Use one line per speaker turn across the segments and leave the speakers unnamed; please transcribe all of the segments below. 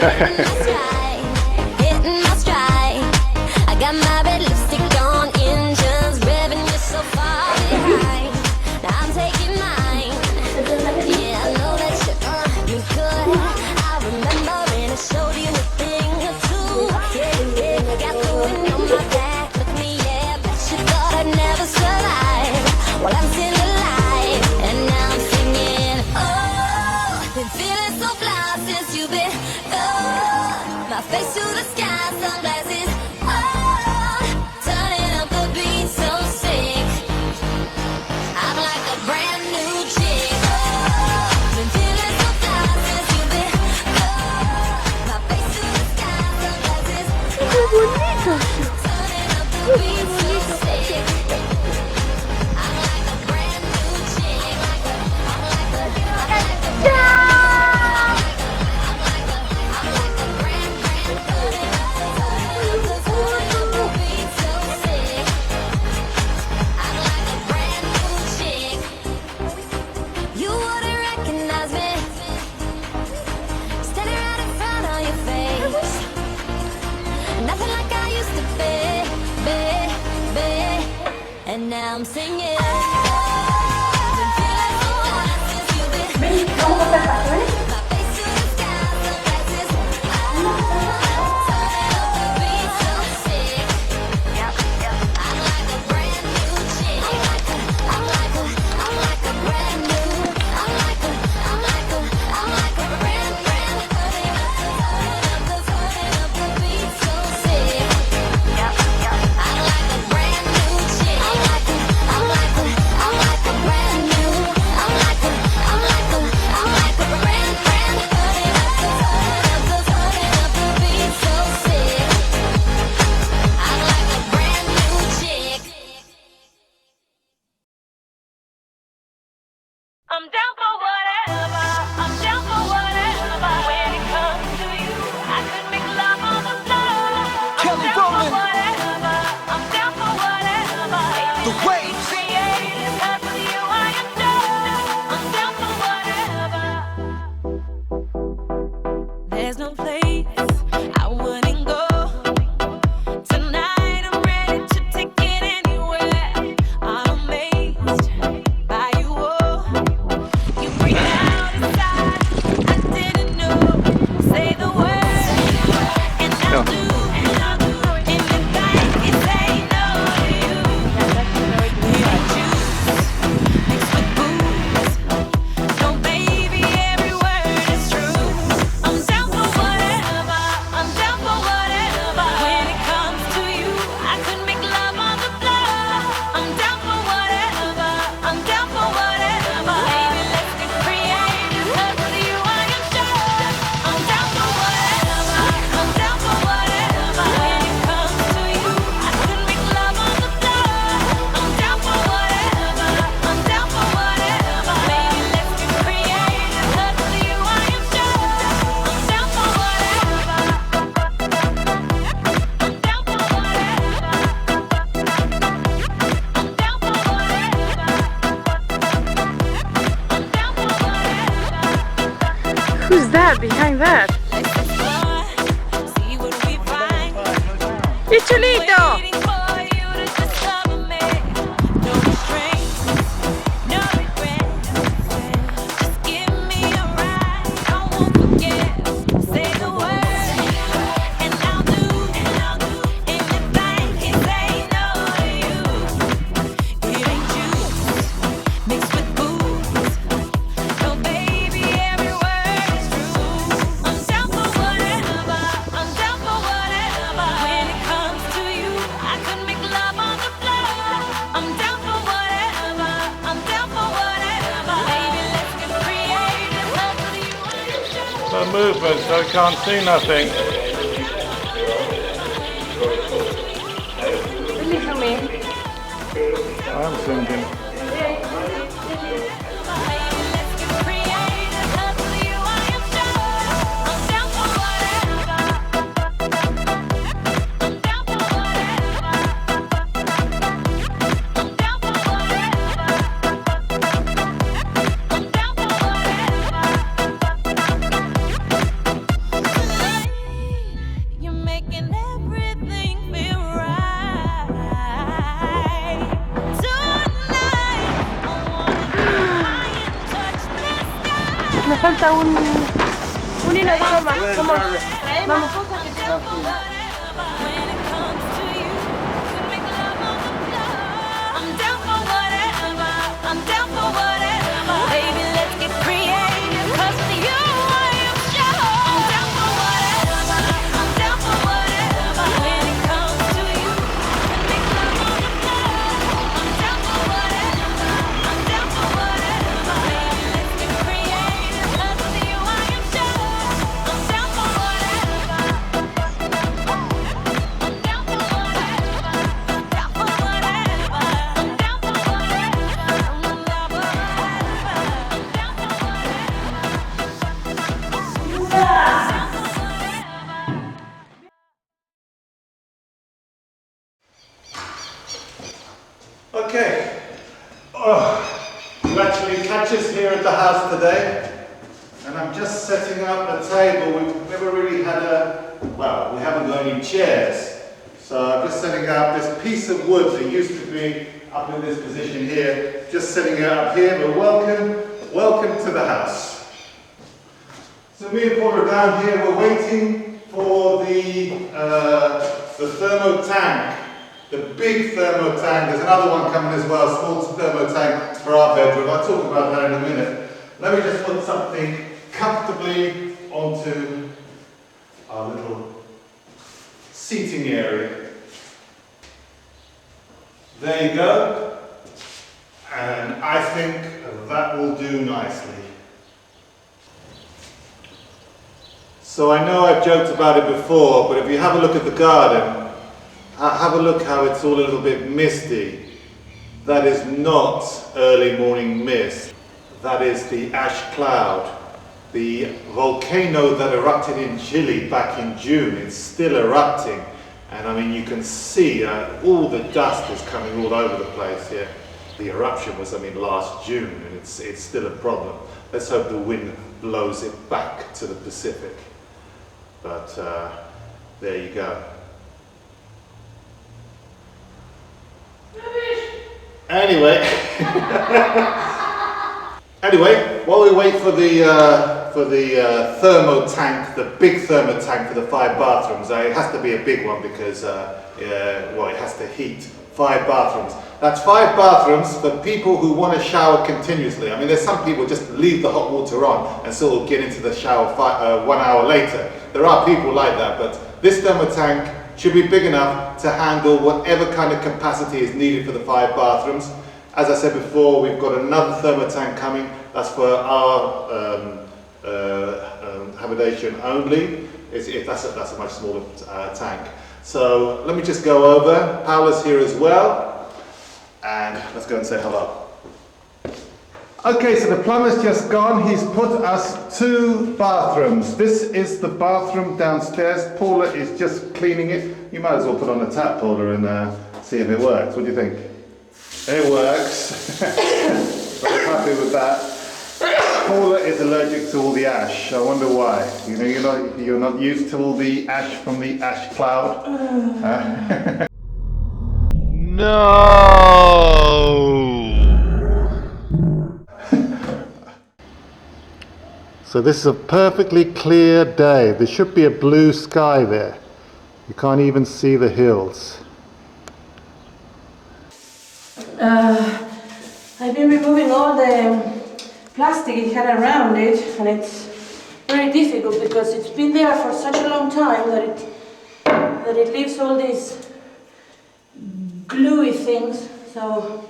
Hitting my stride. I got my red lipstick on, engines revving, you're so far behind. Now I'm taking mine. Yeah, I know that you could. I remember when I showed you a thing or two. Yeah, got the wind on my back. Look at me, yeah, bet you thought I'd never survive. Well, I'm still alive, and now I'm singing. Oh, been feeling so fly since you've been gone. My face to the sky, sunglasses. Oh, turning up the beat so sick. I'm like a brand new chick. Oh, been feeling so fly since you've been gone. My face to the sky, sunglasses. Turning up the beat so sick. I'm like a brand new chick. I'm like a brand new chick. You wouldn't recognize me, standing right in front of your face. Nothing like I used to be. And now I'm singing. Been feeling so high since you've been gone. My face to the sky, sunglasses. Turning up the beat so sick. I'm like a brand new chick. I'm like a brand new. I'm like a brand. Turning up the beat so sick. I'm like a brand new chick. I'm like a brand new. I'm like a brand. Turning up the beat so sick. I'm like a brand new chick. I'm down for whatever. I'm down for whatever. When it comes to you, I could make love on the floor. I'm
Kelly
down for
Rowland.
whatever. I'm down for whatever.
The waves.
Creative, 'cause with you I am done. I'm down for whatever. There's no place I wouldn't go. Tonight I'm ready to take it anywhere. I'm amazed by you all. You bring out inside I didn't know. Say the word and I'll do anything you say no to you. Baby juice mixed with booze. No baby, every word is true. I'm down for whatever. I'm down for whatever. When it comes to you, I could make love on the floor. I'm down for whatever. I'm down for whatever. Baby, let's get creative. 'Cause with you I am sure. I'm down for whatever. I'm down for whatever. When it comes to you, I could make love on the floor. I'm down for whatever. I'm down for whatever. Baby, let's get creative. 'Cause with you I am sure. I'm down for whatever. I'm down for whatever. I'm down for whatever. I'm down for whatever.
Who's that behind that?
Let's explore, see what we find.
Picciolito!
Waiting for you to discover me. No restraints, no regrets. Just give me a ride, I won't forget. Say the word, and I'll do anything you say no to you. It ain't juice mixed with booze. No baby, every word is true. I'm down for whatever. I'm down for whatever. When it comes to you, I could make love on the floor. I'm down for whatever. I'm down for whatever. Baby, let's get creative. 'Cause with you I am sure.
No movement, so I can't see nothing. I'm thinking.
Baby, let's get creative. 'Cause with you I am sure. I'm down for whatever. I'm down for whatever. I'm down for whatever. I'm down for whatever.
falta un inodoro más. Vamos. Vamos.
When it comes to you, can make love on the floor. I'm down for whatever. I'm down for whatever. Baby, let's get creative. 'Cause with you, I am sure. I'm down for whatever. I'm down for whatever. When it comes to you, can make love on the floor. I'm down for whatever. I'm down for whatever. Baby, let's get creative. 'Cause with you, I am sure. I'm down for whatever.
Okay. You actually catch us here at the house today, and I'm just setting up a table. We've never really had we haven't got any chairs, so I'm just setting up this piece of wood that used to be up in this position here, just setting it up here, but welcome to the house. So me and Paul are down here, we're waiting for the thermo tank. The big thermo tank, there's another one coming as well, small thermo tank for our bedroom. I'll talk about that in a minute. Let me just put something comfortably onto our little seating area. There you go. And I think that will do nicely. So I know I've joked about it before, but if you have a look at the garden, have a look how it's all a little bit misty. That is not early morning mist. That is the ash cloud. The volcano that erupted in Chile back in June, it's still erupting. And I mean, you can see all the dust is coming all over the place here. The eruption was, last June, and it's still a problem. Let's hope the wind blows it back to the Pacific. But there you go. Anyway, while we wait for the thermo tank, the big thermo tank for the 5 bathrooms, it has to be a big one because it has to heat 5 bathrooms. That's 5 bathrooms for people who want to shower continuously. There's some people just leave the hot water on and sort of get into the shower 1 hour later. There are people like that, but this thermo tank should be big enough to handle whatever kind of capacity is needed for the 5 bathrooms. As I said before, we've got another thermo tank coming. That's for our habitation only. That's a much smaller tank. So let me just go over. Paula's here as well. And let's go and say hello. Okay, so the plumber's just gone. He's put us 2 bathrooms. This is the bathroom downstairs. Paula is just cleaning it. You might as well put on a tap, Paula, and see if it works. What do you think? It works. Very happy with that. Paula is allergic to all the ash. I wonder why. You're not used to all the ash from the ash cloud.
No!
So this is a perfectly clear day. There should be a blue sky there. You can't even see the hills.
I've been removing all the plastic it had around it, and it's very difficult because it's been there for such a long time that it leaves all these gluey things. So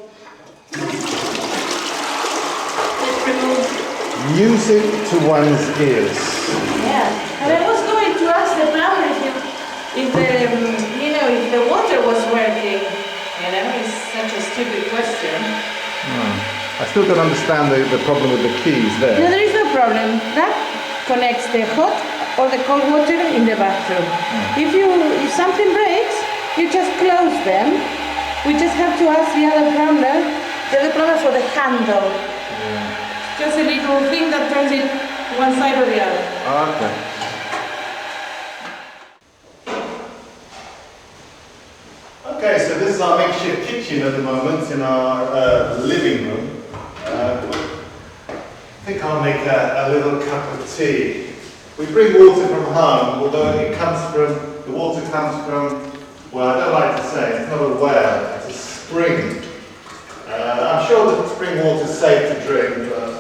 let's remove.
Use it to one's ears.
Yeah, and I was going to ask the plumber if the water was working. It's such a stupid question.
I still don't understand the problem with the keys there.
No, there is no problem. That connects the hot or the cold water in the bathroom. If something breaks, you just close them. We just have to ask the other plumber for the handle.
Yeah.
Just a little thing that turns it one side or the other.
Okay. Okay, so this is our makeshift kitchen at the moment in our living room. I think I'll make a little cup of tea. We bring water from home, although the water comes from, well, I don't like to say, it's not a well, it's a spring. I'm sure that spring water is safe to drink, but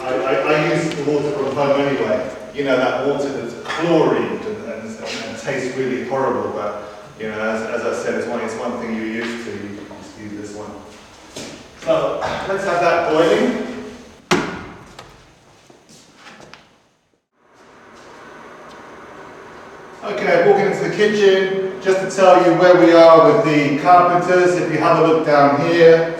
I use the water from home anyway. You know, that water that's chlorined and tastes really horrible, but, you know, as I said, it's one thing you're used to. You just use this one. So, let's have that boiling. Okay, walking into the kitchen, just to tell you where we are with the carpenters. If you have a look down here,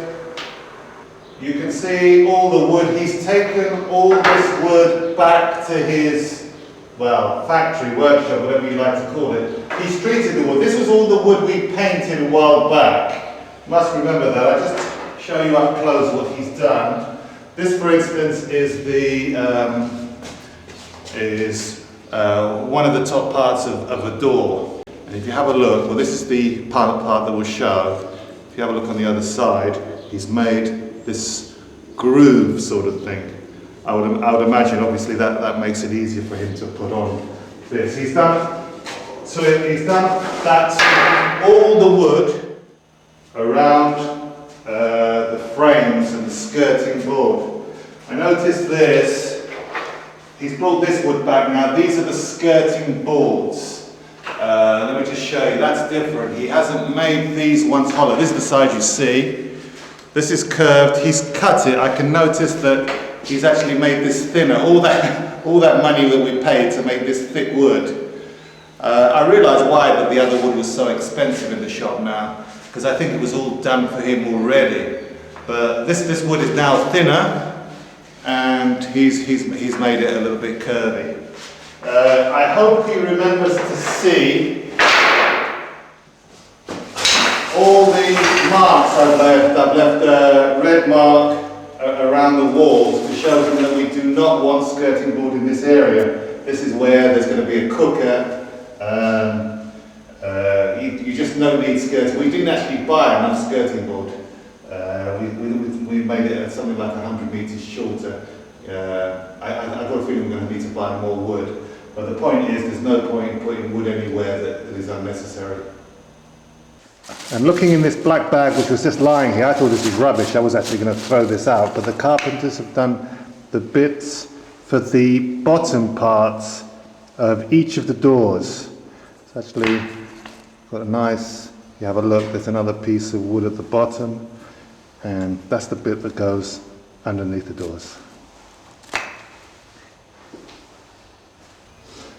you can see all the wood. He's taken all this wood back to his, well, factory, workshop, whatever you like to call it. He's treated the wood. This was all the wood we painted a while back. You must remember that. I'll just show you up close what he's done. This, for instance, is one of the top parts of a door. And if you have a look, well, this is the part that will show. If you have a look on the other side, he's made this groove sort of thing. I would imagine, obviously, that makes it easier for him to put on this. He's done that, all the wood around the frames and the skirting board. I noticed this. He's brought this wood back now. These are the skirting boards. Let me just show you. That's different. He hasn't made these ones hollow. This is the side you see. This is curved. He's cut it. I can notice that he's actually made this thinner. All that money that we paid to make this thick wood. I realise why that the other wood was so expensive in the shop now, because I think it was all done for him already. But this wood is now thinner, and he's made it a little bit curvy. I hope he remembers to see all the marks I've left a red mark around the walls to show him that we do not want skirting board in this area. This is where there's going to be a cooker. You just don't need skirting. We didn't actually buy enough skirting board. We made it something like 100 metres shorter. I got a feeling we're going to need to buy more wood. But the point is, there's no point in putting wood anywhere that is unnecessary. And looking in this black bag, which was just lying here, I thought this was rubbish. I was actually going to throw this out. But the carpenters have done the bits for the bottom parts of each of the doors. It's actually got a nice, you have a look, there's another piece of wood at the bottom. And that's the bit that goes underneath the doors.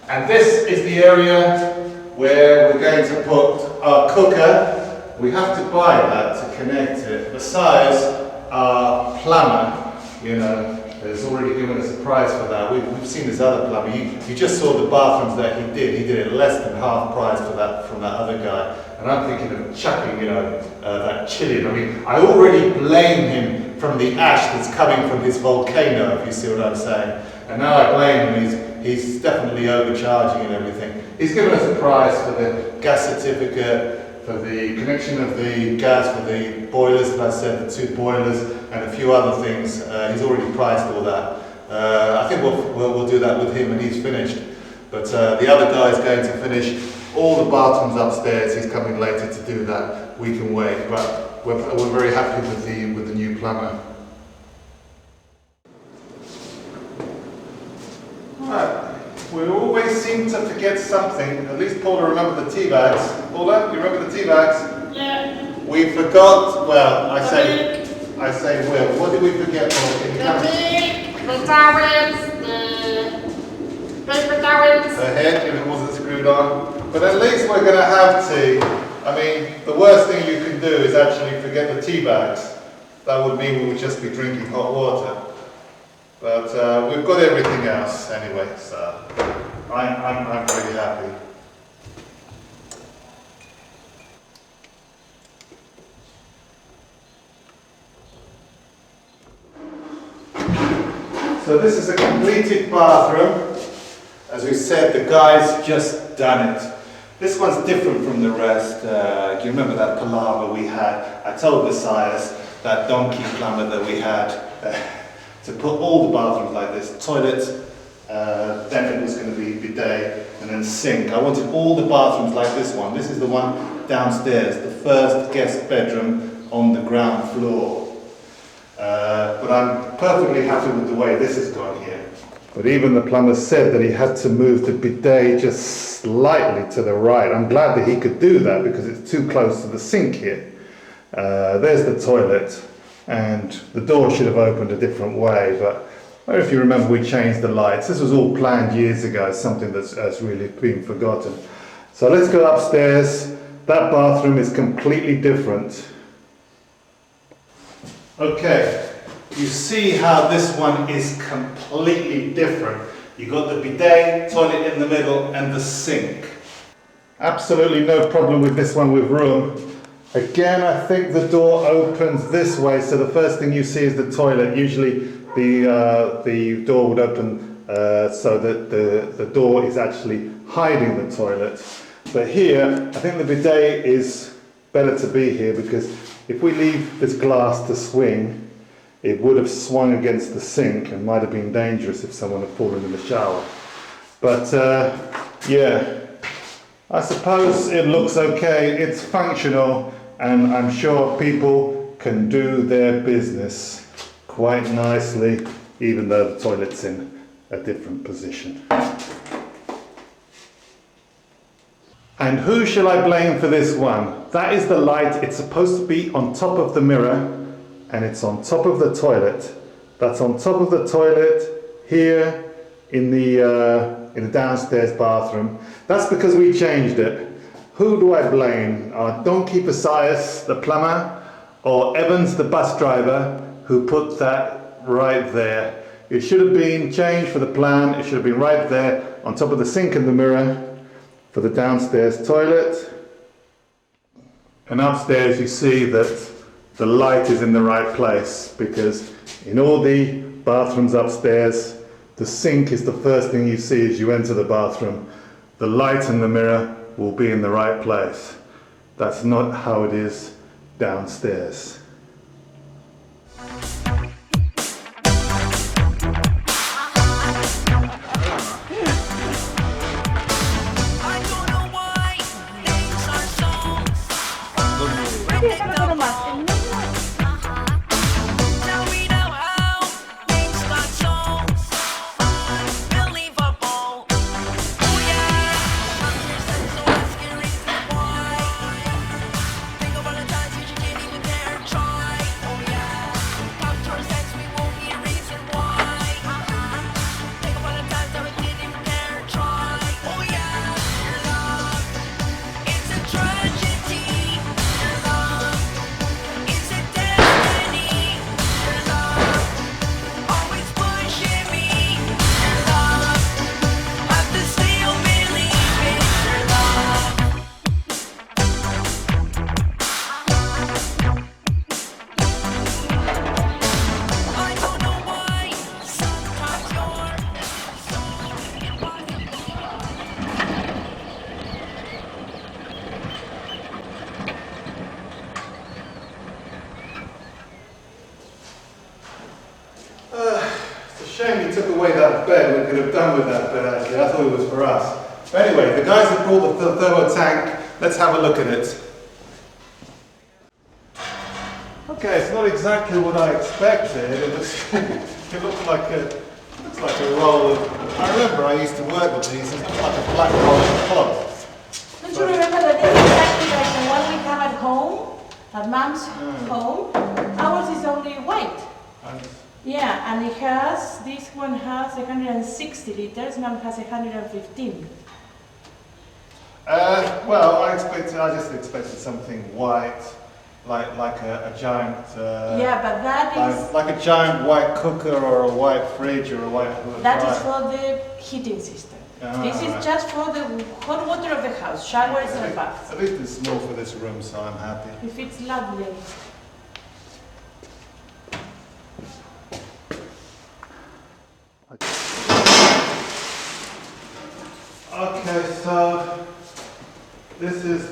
And this is the area where we're going to put our cooker. We have to buy that to connect it. Besides, our plumber, you know, has already given us a price for that. We've seen this other plumber. You just saw the bathrooms that he did. He did it less than half price for that from that other guy. And I'm thinking of chucking, you know, that Chilean. I mean, I already blame him from the ash that's coming from his volcano, if you see what I'm saying. And now I blame him. He's definitely overcharging and everything. He's given us a price for the gas certificate, for the connection of the gas, for the boilers, as I said, the 2 boilers, and a few other things. He's already priced all that. I think we'll do that with him, and he's finished. But the other guy is going to finish all the bathrooms upstairs. He's coming later to do that. We can wait, but we're very happy with the new plumber. Right. We always seem to forget something. At least Paula remembered the tea bags. Paula, you remember the tea bags?
Yeah.
We forgot. Well, I say Will. What did we forget, Paula? Can you tell me?
The towels, the paper towels.
The head, if it wasn't screwed on. But at least we're going to have tea. I mean, the worst thing you can do is actually forget the tea bags. That would mean we would just be drinking hot water. But we've got everything else anyway, so I'm really happy. So this is a completed bathroom. As we said, the guy's just done it. This one's different from the rest. Do you remember that palaver we had? I told Messias, that donkey plumber that we had. to put all the bathrooms like this, toilet, then it was going to be bidet, and then sink. I wanted all the bathrooms like this one. This is the one downstairs, the first guest bedroom on the ground floor. But I'm perfectly happy with the way this has gone here. But even the plumber said that he had to move the bidet just slightly to the right. I'm glad that he could do that because it's too close to the sink here. There's the toilet, and the door should have opened a different way, but I don't know if you remember, we changed the lights. This was all planned years ago. It's something that's really been forgotten. So let's go upstairs. That bathroom is completely different. Okay. You see how this one is completely different. You've got the bidet, toilet in the middle, and the sink. Absolutely no problem with this one with room. Again, I think the door opens this way, so the first thing you see is the toilet. Usually the door would open so that the door is actually hiding the toilet. But here, I think the bidet is better to be here because if we leave this glass to swing, it would have swung against the sink and might have been dangerous if someone had fallen in the shower. But yeah, I suppose it looks okay, it's functional, and I'm sure people can do their business quite nicely, even though the toilet's in a different position. And who shall I blame for this one? That is the light. It's supposed to be on top of the mirror, and it's on top of the toilet. That's on top of the toilet here in the downstairs bathroom. That's because we changed it. Who do I blame? Donkey Pisias, the plumber, or Evans, the bus driver, who put that right there. It should have been changed for the plan. It should have been right there on top of the sink and the mirror for the downstairs toilet. And upstairs you see that the light is in the right place because in all the bathrooms upstairs, the sink is the first thing you see as you enter the bathroom. The light in the mirror will be in the right place. That's not how it is downstairs. Shame you took away that bed. We could have done with that bed actually. I thought it was for us. But anyway, the guys have brought the thermo tank. Let's have a look at it. Okay, it's not exactly what I expected. It looks like a roll of. I remember I used to work with these. It looks like a black roll of cloth.
Don't you remember that it's exactly like the one we have at home, at Mom's home? Ours is only white. Yeah, and this one has 160 liters, Mom has 115.
Well, I just expected something white, like a giant.
Yeah, but that is
like a giant white cooker or a white fridge or a white.
That is for the heating system. This is just for the hot water of the house, showers and baths.
At least it's small for this room, so I'm happy.
If it's lovely.
Okay, so this is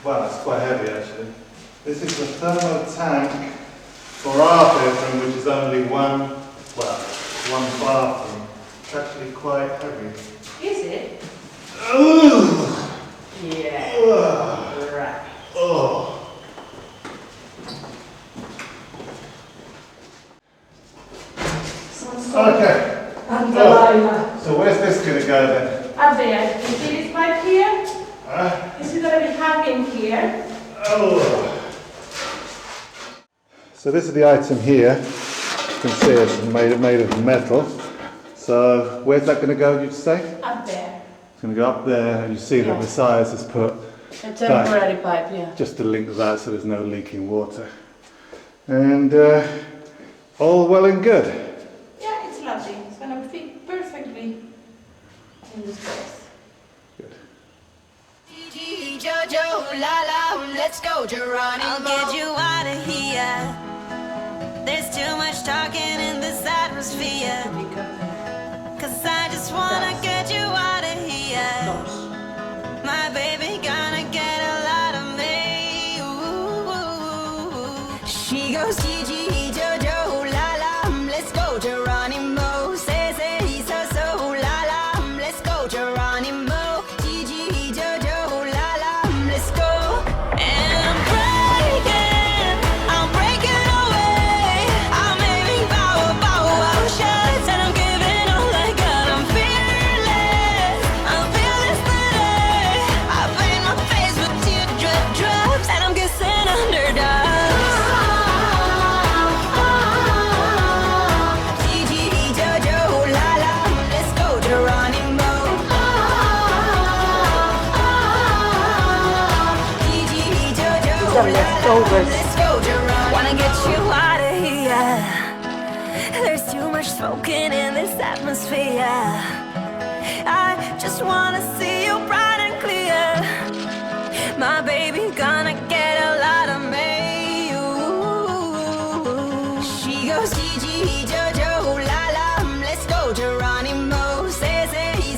well, it's quite heavy actually. This is the thermo tank for our bedroom, which is only one bathroom. It's actually quite heavy.
Is it?
Ooh.
Yeah. Right.
Oh. Okay. So where's this going to go then?
Up there. You see this pipe here?
Huh?
Is it going to be hanging here?
Oh. So this is the item here. You can see it's made of metal. So where's that going to go, you say?
Up there.
It's going to go up there, and you see that the size is put
A temporary pipe, yeah.
just to link that so there's no leaking water. And all well and good.
Yeah, it's lovely. It's going to fit perfectly in this place.
Good.
Jojo, la la, let's go, Geronimo. I'll get you out of here. There's too much talking in this atmosphere. Cause I just wanna get you out of here. My baby gonna get a lot of me. Ooh. She goes, Gigi, Jojo, la la, let's go, Geronimo. Say, so, la la, let's go, Geronimo. Gigi, Jojo, la la, let's go. And I'm breaking away. I'm aiming power shots, and I'm giving all I got. I'm fearless today. I paint my face with teardrop drops, and I'm kissing underdogs. Gigi, Jojo, la la, let's go, Geronimo. Gigi, Jojo, la la, let's go, Geronimo. Wanna get you out of here. There's too much smoking in this atmosphere. I just wanna see you bright and clear. My baby gonna get a lot of me. Ooh. She goes, Gigi, Jojo, la la, let's go, Geronimo. Say,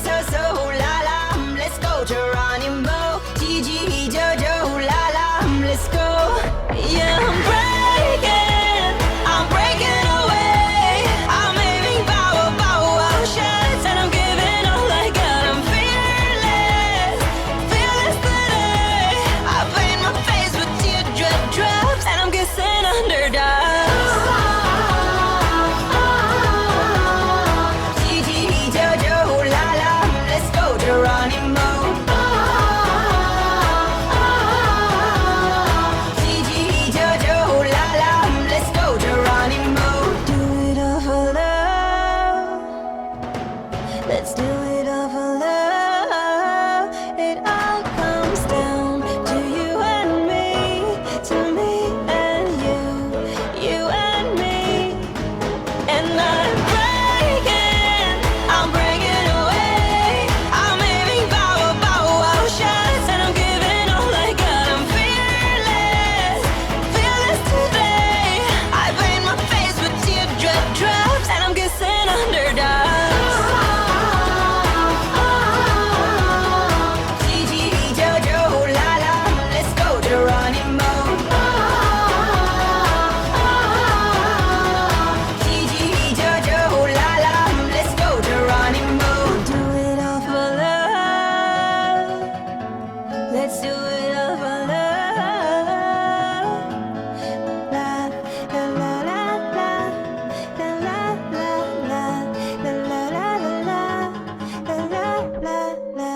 so, la la, let's go, Geronimo. Gigi, Jojo, la la, let's go. Yeah, I'm breaking away. I'm aiming power shots, and I'm giving all I got. I'm fearless today. I paint my face with teardrop drops, and I'm kissing underdogs. Gigi, Jojo, la la, let's go, Geronimo. Gigi, Jojo, la la, let's go, Geronimo. Do it all for love. Let's do it all for love. It all comes down to you and me, to me and you and me. And I'm breaking away. I'm aiming power shots, and I'm giving all I got. I'm fearless today. I paint my face with teardrop drops, and I'm kissing underdogs. Gigi, Jojo, la la, let's go, Geronimo. Gigi, Jojo, la la, let's go, Geronimo. Do it all for love. Let's do it all for love. La la la la la la la la la la la la la.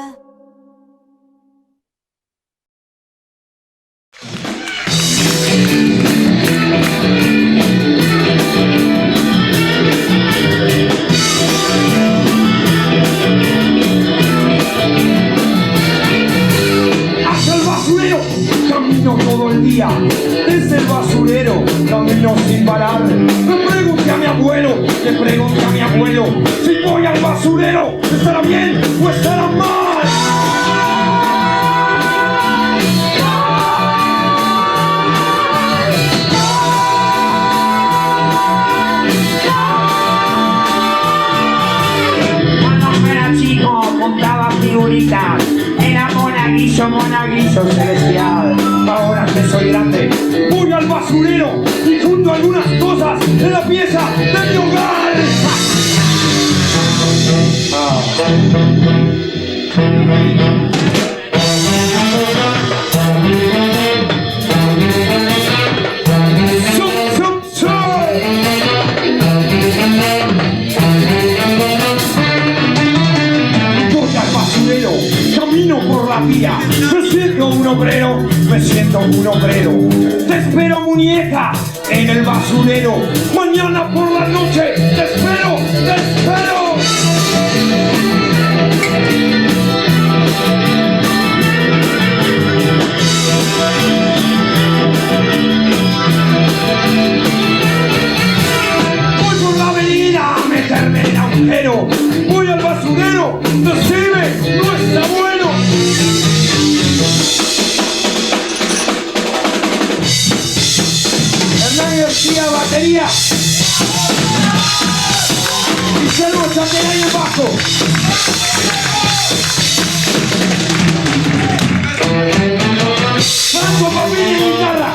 Hacia el basurero, camino todo el día. Desde el basurero, camino sin parar. Le pregunté a mi abuelo, si voy al basurero, ¿estará bien o estará mal? Cuando era chico contaba figuritas. Era monaguillo celestial. Ahora que soy grande. Voy al basurero y junto algunas cosas en la pieza de mi hogar. Camino por la vía, me siento un obrero, me siento un obrero. Te espero, muñeca, en el basurero. Mañana por la noche, te espero, te espero. Voy por la avenida a meterme en agujero. Voy al basurero, decime, no está bueno. Hernán García, batería. Y Selvo Chantera y el bajo. Franco Papini en guitarra.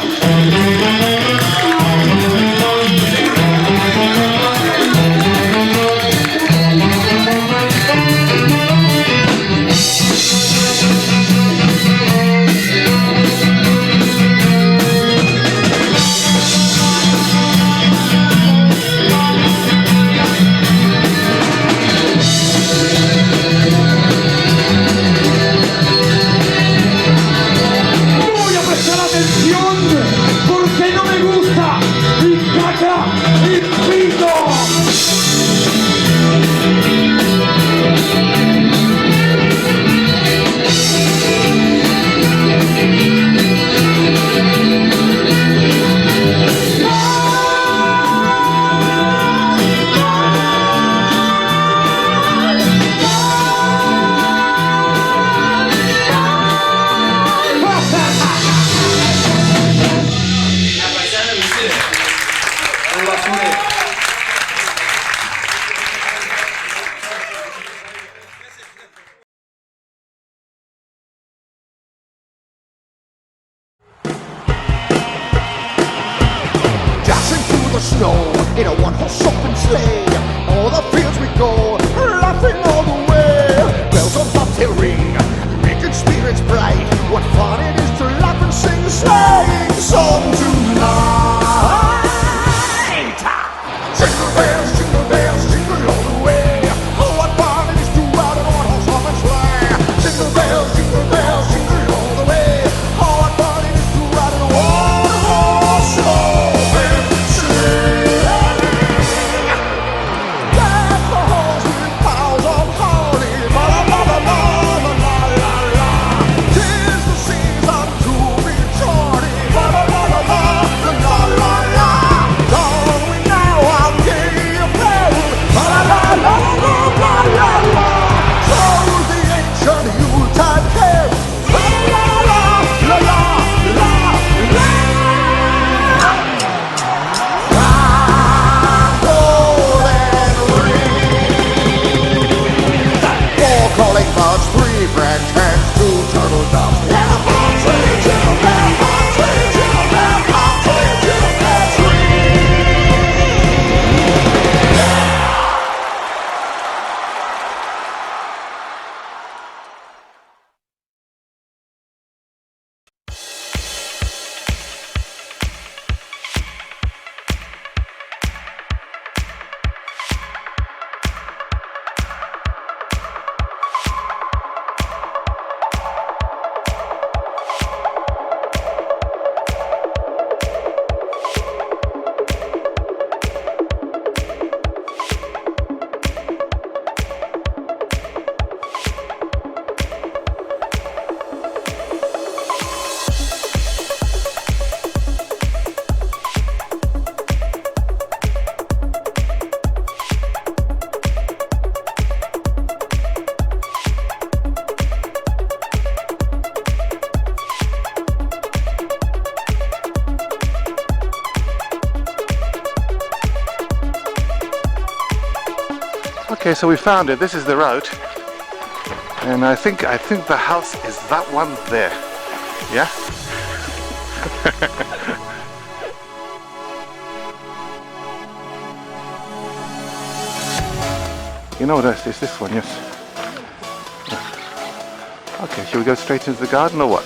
Porque no me gusta y caca y pito.
Snow in a one-horse open sleigh. All the fields we go, laughing all the way. Bells on bobtail ring, making spirits bright. What fun it is to laugh and sing a sleighing song tonight. Jingle bells, jingle all the way. Oh, what fun it is to ride in a one-horse open sleigh. Jingle bells, jingle all the way. Oh, what fun it is to ride in a one-horse open sleigh.
Okay, so we found it. This is the road, and I think the house is that one there. Yeah. You know what else is this one, yes? Okay, shall we go straight into the garden or what?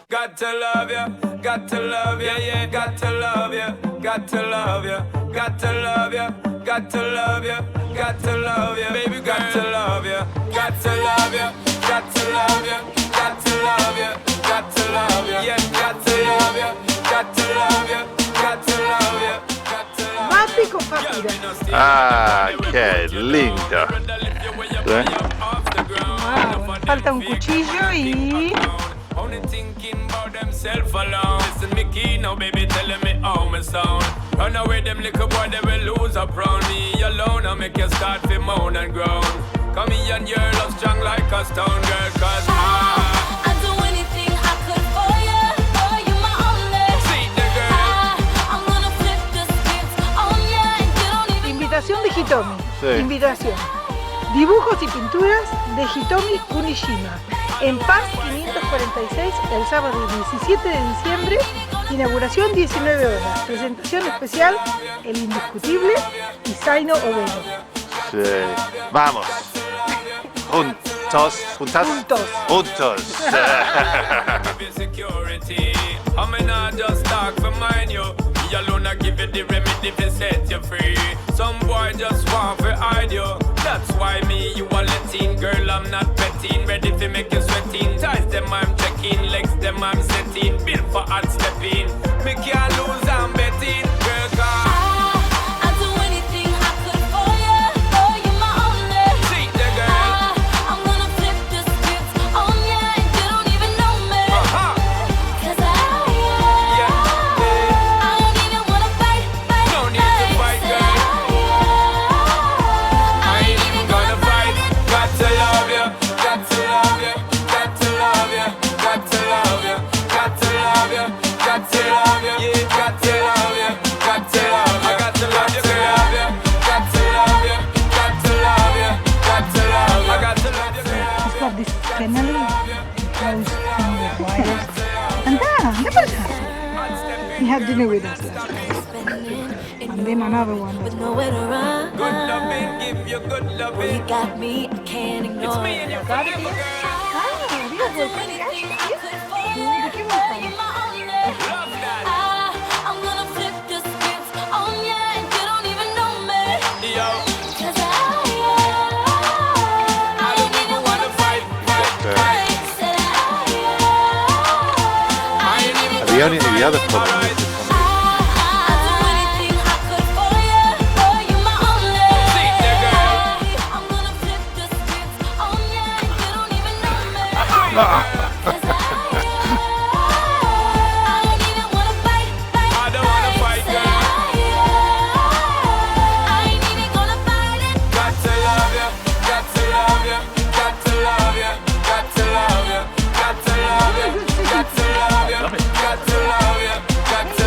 Got to love ya, got to love ya, yeah, got to love ya, got to love ya, got to love ya, got to love ya, got to love ya, baby, got to love ya, got to love ya, got to love ya, got to love ya, got to love ya, yeah, got to love ya, got to love ya, got to love ya, got to love ya.
Papi con papira.
Ah, qué lindo. ¿Eh?
Wow. Falta un cuchillo y...
Only thinking about themself alone. Listen, me key now, baby, telling me how me sound. Run away, them little boy, they will lose up round me alone. I make you start to moan and groan. Come here and you're love strong like a stone girl, cause
I'd do anything I could for you. Boy, you my only.
see the girl.
I'm gonna flip the script on ya and you don't even
Invitación de Hitomi.
Sí.
Invitación. Dibujos y pinturas de Hitomi Kunishima. En Paz 546, el sábado 17 de diciembre, inauguración 19 horas, presentación especial, el indiscutible Isaino Overo.
Sí. Vamos. Juntos. Juntas.
Juntos.
Juntos.
Security. I mean, I just talk for mine, you. Me alone, I give you the remedy to set you free. Some boy just want to hide you. That's why me, you are letting. Girl, I'm not betting. Ready to make you sweating. Ties them, I'm checking. Legs them, I'm setting. Built for hard stepping. Me can't lose, I'm betting. Girl, cause
I'd do anything I could for you. Boy, you my only.
see the girl.
I'm gonna flip the script on ya and you don't even know me. Cause
Yeah.
I don't even wanna fight.
No need to fight, girl. I ain't even gonna fight. Got to love you, got to love you, got to love you, got to love you, got to love you, got to love you, yeah, got to love you, got to love you, I got to love you, girl. Got to love you, got to love you, got to love you, I got to love you, girl.
It's got this canal close from the wires. Anda para acá. We had dinner with us last night. And then another one.
with nowhere to run.
Good loving, give you good
You
loving.
got me, I can't ignore.
It's me and your
Got it?
forever, girl.
Ah, Dios,
Do
pues,
anything I
gracias.
could for you.
¿De qué vas a
Boy, you my only.
Love that.
I'm gonna flip the script on ya and you don't even know me.
Yo,
Cause
I don't even wanna fight.
said
I ain't even
The other problem is
I'd do anything I could for you. Boy, you my only.
see the girl.
I'm gonna flip the script on ya and you don't even know me. Cause I don't even wanna fight.
I don't wanna fight, girl.
I ain't even gonna fight it.
Got to love you, got to love you, got to love you, got to love you, got to love you, got to love you, got to love you, got to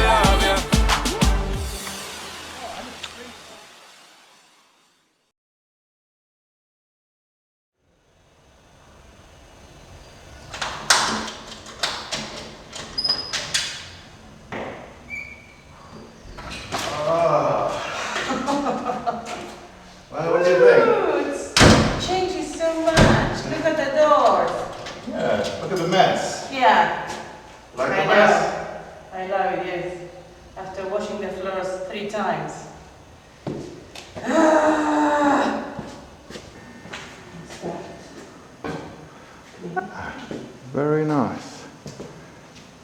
Very nice.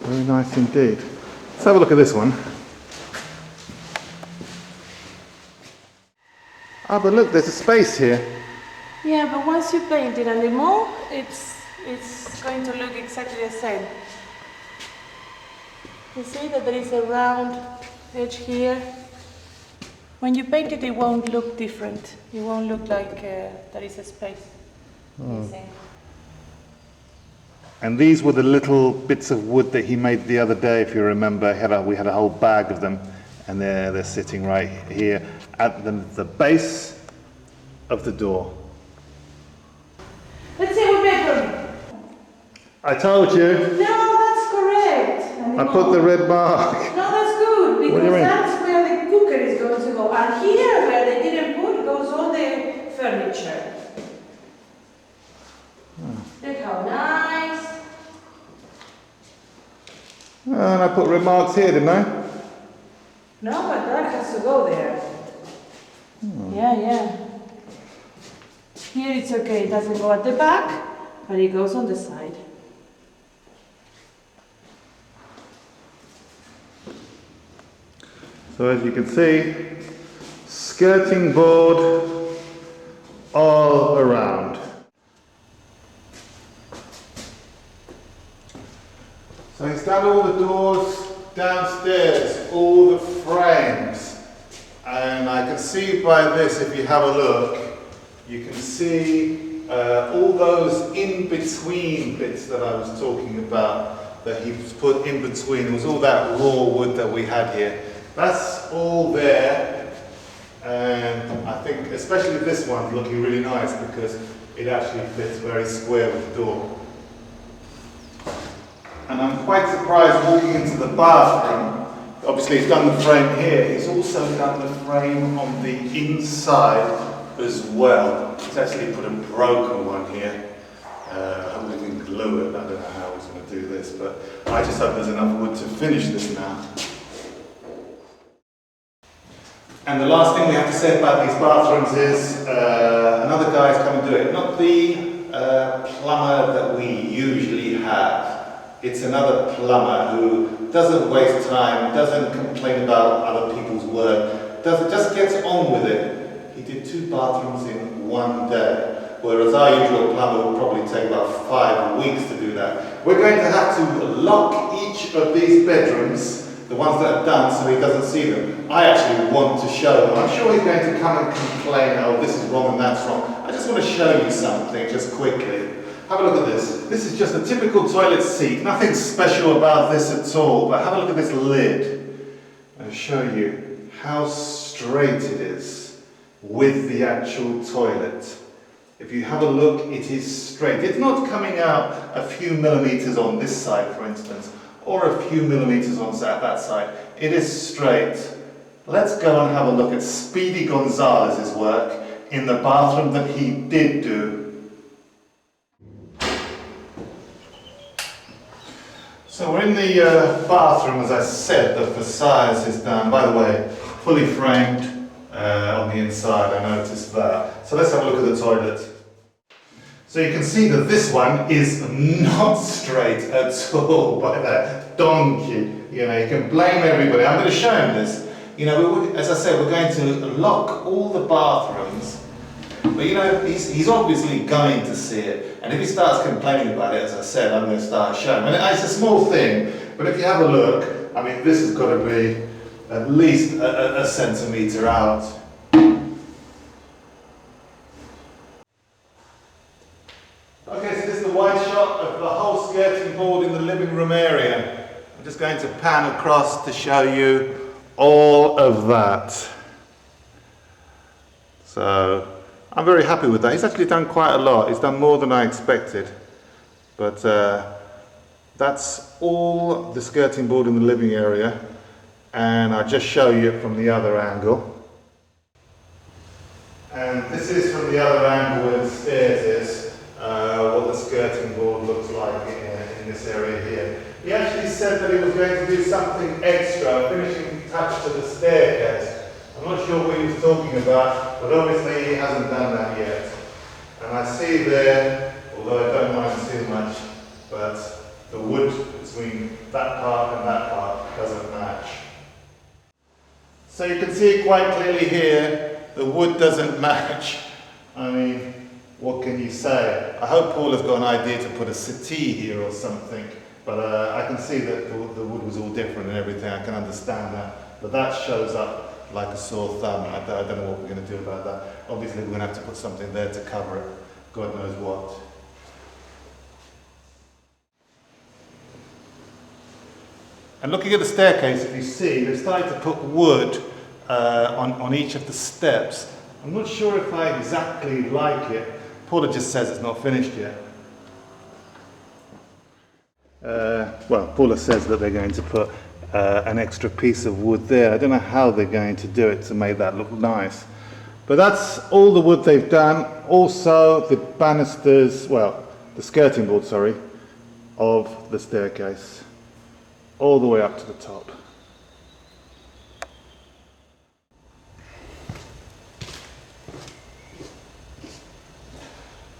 Very nice indeed. Let's have a look at this one. Ah, but look, there's a space here.
Yeah, but once you paint it a little more, it's going to look exactly the same. You see that there is a round edge here. When you paint it, it won't look different. It won't look like there is a space missing.
And these were the little bits of wood that he made the other day, if you remember. We had a whole bag of them, and they're sitting right here at the base of the door.
Let's see what bedroom.
I told you.
No, that's correct.
I put the red mark.
No, that's good,
What do you
because
mean?
that's where the cooker is going to go. And here, where they didn't put, goes all the furniture. Look how nice.
And I put red marks here, didn't I?
No, but that has to go there. Yeah. Here it's okay, it doesn't go at the back, but it goes on the side.
So as you can see, skirting board all around. So he's done all the doors downstairs, all the frames, and I can see by this, if you have a look, you can see all those in-between bits that I was talking about that he's put in between. It was all that raw wood that we had here. That's all there, and I think especially this one's looking really nice because it actually fits very square with the door. And I'm quite surprised walking into the bathroom. Obviously he's done the frame here, he's also done the frame on the inside as well. He's actually put a broken one here. I'm going to glue it. I don't know how he's going to do this, but I just hope there's enough wood to finish this now. And the last thing we have to say about these bathrooms is another guy's come and do it. Not the plumber that we usually have. It's another plumber who doesn't waste time, doesn't complain about other people's work, just gets on with it. He did 2 bathrooms in 1 day, whereas our usual plumber would probably take about 5 weeks to do that. We're going to have to lock each of these bedrooms, the ones that are done, so he doesn't see them. I actually want to show him. I'm sure he's going to come and complain, oh, this is wrong and that's wrong. I just want to show you something, just quickly. Have a look at this. This is just a typical toilet seat. Nothing special about this at all, but have a look at this lid. I'll show you how straight it is with the actual toilet. If you have a look, it is straight. It's not coming out a few millimeters on this side, for instance, or a few millimeters on that side. It is straight. Let's go and have a look at Speedy Gonzalez's work in the bathroom that he did do. So we're in the bathroom, as I said. The facade is done. By the way, fully framed on the inside, I noticed that. So let's have a look at the toilet. So you can see that this one is not straight at all by that donkey. You know, you can blame everybody. I'm going to show him this. You know, as I said, we're going to lock all the bathrooms. But you know, he's obviously going to see it. And if he starts complaining about it, as I said, I'm going to start showing him. And it's a small thing, but if you have a look, I mean, this has got to be at least a centimetre out. Okay, so this is the wide shot of the whole skirting board in the living room area. I'm just going to pan across to show you all of that. So I'm very happy with that. He's actually done quite a lot. He's done more than I expected. But that's all the skirting board in the living area. And I'll just show you it from the other angle. And this is from the other angle where the stairs is, what the skirting board looks like in this area here. He actually said that he was going to do something extra, a finishing touch to the staircase. I'm not sure what he was talking about, but obviously he hasn't done that yet. And I see there, although I don't mind too much, but the wood between that part and that part doesn't match. So you can see it quite clearly here, the wood doesn't match. I mean, what can you say? I hope Paul has got an idea to put a settee here or something, but I can see that the wood was all different and everything, I can understand that. But that shows up like a sore thumb. I don't know what we're going to do about that. Obviously we're going to have to put something there to cover it, God knows what. And looking at the staircase, if you see, they've started to put wood on each of the steps. I'm not sure if I exactly like it. Paula just says it's not finished yet. Well, Paula says that they're going to put an extra piece of wood there. I don't know how they're going to do it to make that look nice. But that's all the wood they've done. Also the banisters, well, the skirting board, sorry, of the staircase. All the way up to the top.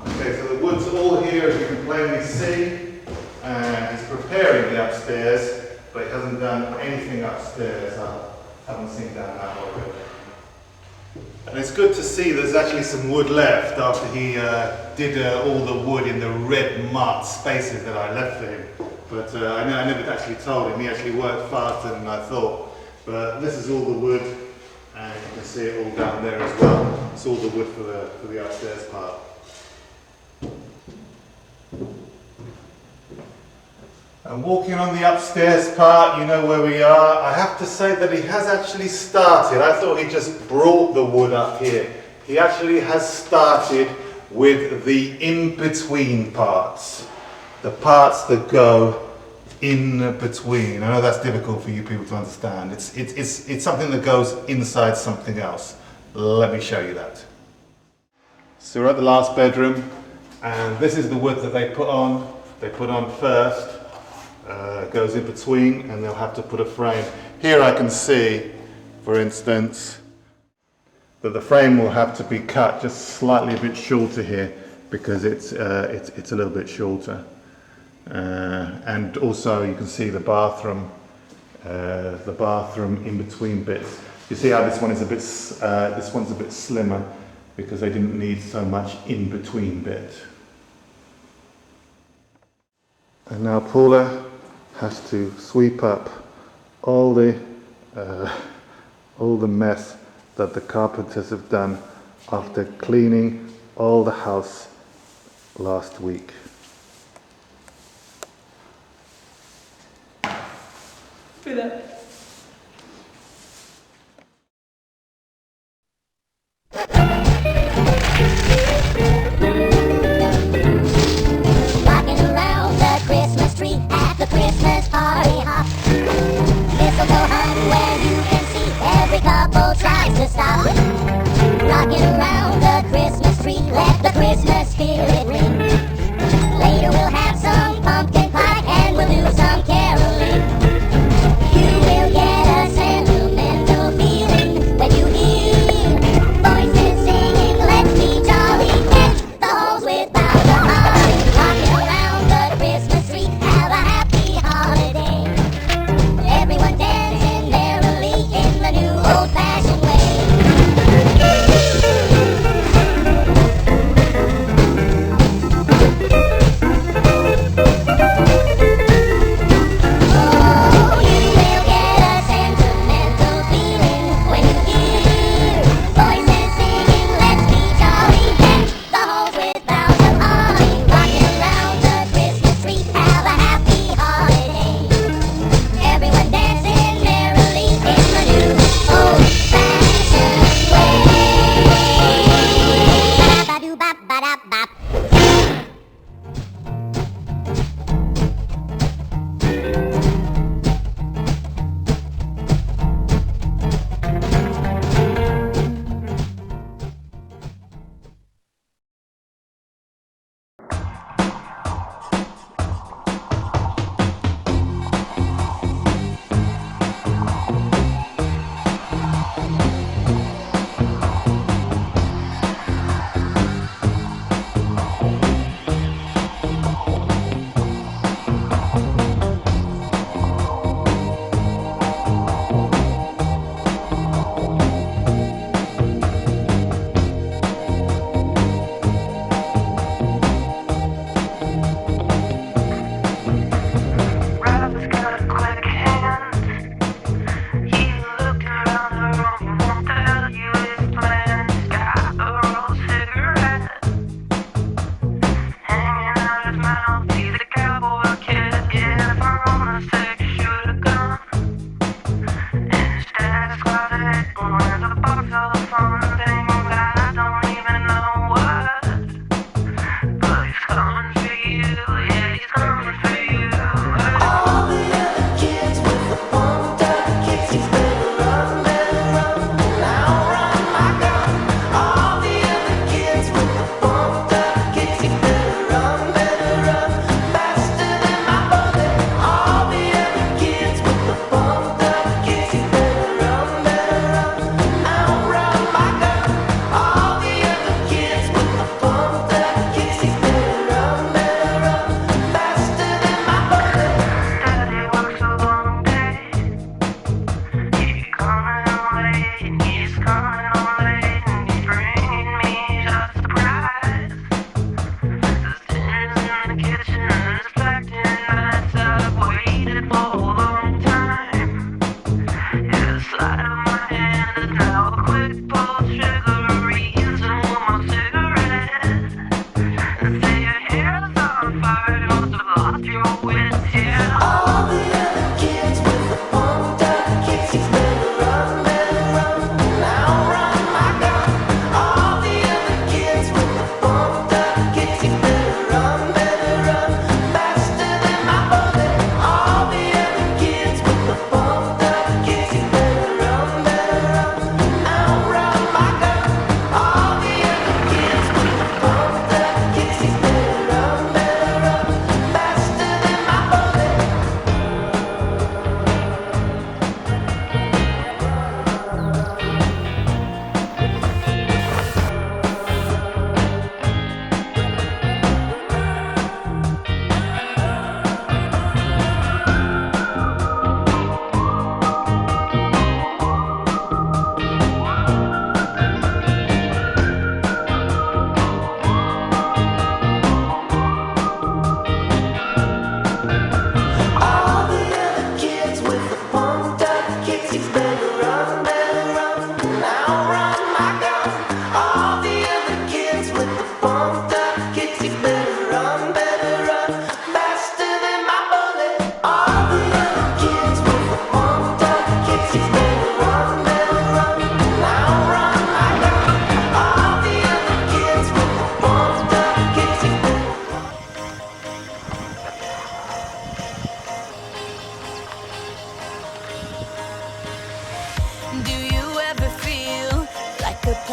Okay, so the wood's all here, as you can plainly see, and he's preparing the upstairs, but he hasn't done anything upstairs. I haven't seen down that way. And it's good to see there's actually some wood left after he did all the wood in the red marked spaces that I left for him. But I never actually told him. He actually worked faster than I thought. But this is all the wood, and you can see it all down there as well. It's all the wood for the upstairs part. And walking on the upstairs part, you know where we are. I have to say that he has actually started. I thought he just brought the wood up here. He actually has started with the in-between parts. The parts that go in between. I know that's difficult for you people to understand. It's something that goes inside something else. Let me show you that. So we're at the last bedroom, and this is the wood that they put on. They put on first. Goes in between, and they'll have to put a frame. Here I can see, for instance, that the frame will have to be cut just slightly a bit shorter here because it's a little bit shorter. And also you can see the bathroom in between bits. You see how this one is a bit, this one's a bit slimmer because they didn't need so much in between bit. And now Paula has to sweep up all the mess that the carpenters have done after cleaning all the house last week.
Rocking around the Christmas tree at the Christmas party hop. Mistletoe hung where you can see every couple tries to stop. Rocking around the Christmas tree, let the Christmas spirit ring. Later we'll have some pumpkin pie and we'll do some caroling. You will get a sentimental feeling when you hear voices singing, let's be jolly, deck the halls with boughs of holly. Rocking around the Christmas tree, have a happy holiday. Everyone dancing merrily in the new old-fashioned way.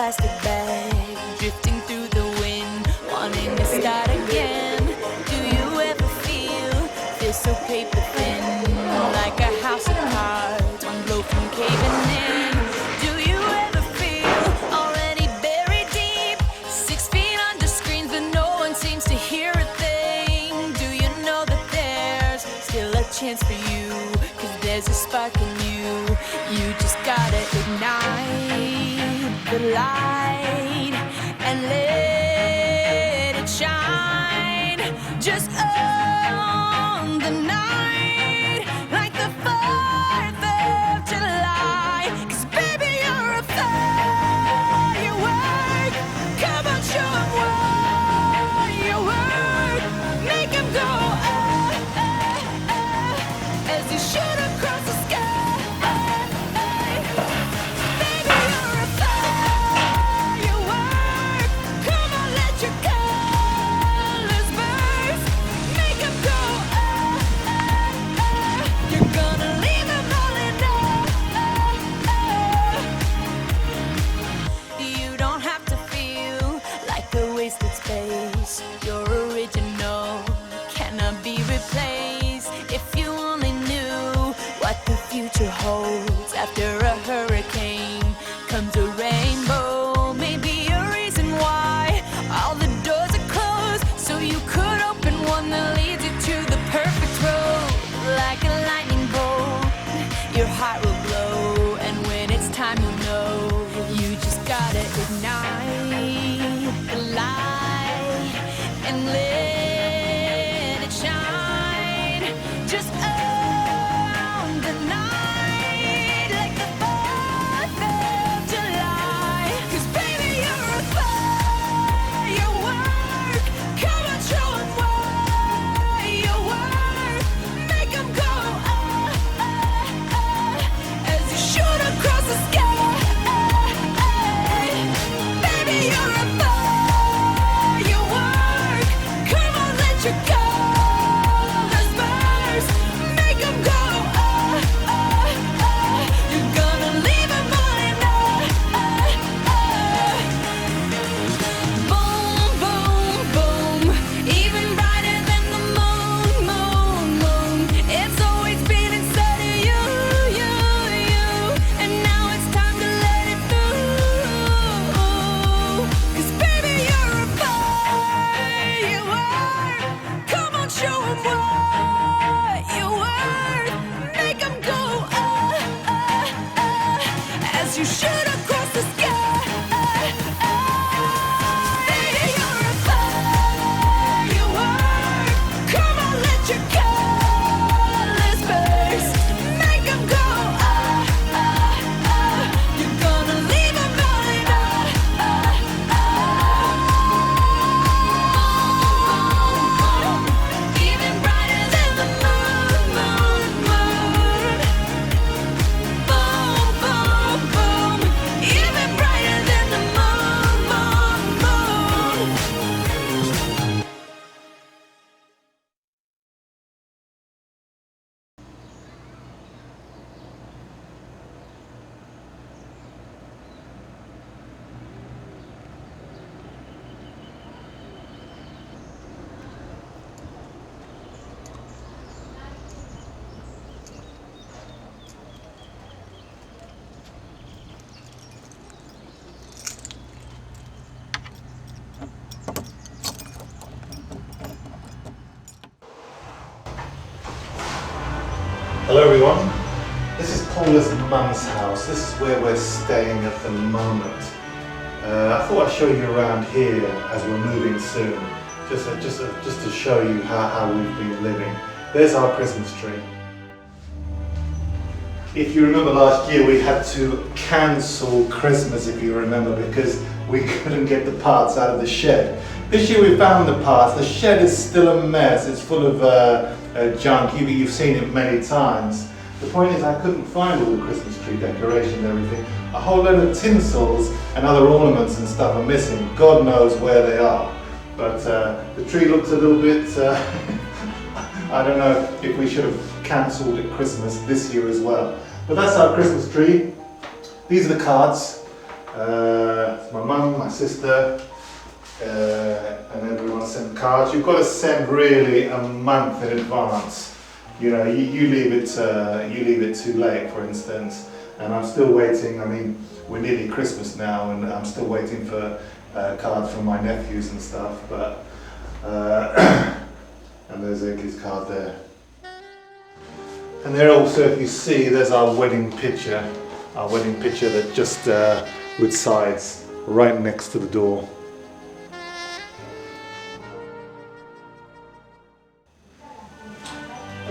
plastic bag, drifting through the wind, wanting to start again. Do you ever feel so paper thin, like a house of cards, one blow from caving in? Do you ever feel already buried deep, 6 feet under screens, but no one seems to hear a thing? Do you know that there's still a chance for you, 'cause there's a spark in you? You just gotta ignite the light and let it shine. Just own the night like the 4th of July. 'Cause baby, you're a firework. Come on, show 'em what you work. Make 'em go as you shoot across the sky. Your original cannot be replaced. If you only knew what the future holds. After a hurricane comes a rainbow. Maybe a reason why all the doors are closed, so you could open one that leads you to the perfect road. Like a lightning bolt, your heart will glow, and when it's time you'll know. You just gotta ignite the light and let it shine. Just own the night like the 4th of July. 'Cause baby, you're a firework. Come on, show 'em what you work. Make 'em go as you shoot across the sky. Baby, you're a firework. Come on, let your colors burst. Make 'em go you're gonna leave 'em all in boom, boom, boom. Even brighter than the moon, moon, moon. It's always been inside of you, you, you. And now it's time to let it through. 'Cause baby, you're a firework. Come on, show 'em what you worth. Make 'em go as you shoot across the sky. Baby, you're a firework. Come on, let your colors burst. Make 'em go you're gonna leave 'em all in even brighter than the moon, moon, moon. Boom, boom, boom. Even brighter than the moon, moon, moon.
Hello everyone, this is Paula's mum's house. This is where we're staying at the moment. I thought I'd show you around here as we're moving soon, just to show you how we've been living. There's our Christmas tree. If you remember last year, we had to cancel Christmas, if you remember, because we couldn't get the parts out of the shed. This year we found the parts. The shed is still a mess. It's full of junk. You've seen it many times. The point is I couldn't find all the Christmas tree decoration and everything. A whole load of tinsels and other ornaments and stuff are missing. God knows where they are. But the tree looks a little bit, I don't know if we should have cancelled at Christmas this year as well. But that's our Christmas tree. These are the cards. my mum, my sister, and everyone sent cards. You've got to send really a month in advance. You know, you leave it too late, for instance. And I'm still waiting. I mean, we're nearly Christmas now, and I'm still waiting for cards from my nephews and stuff. But and there's Eggy's card there. And there also, if you see, there's our wedding picture. Our wedding picture that just with sides right next to the door.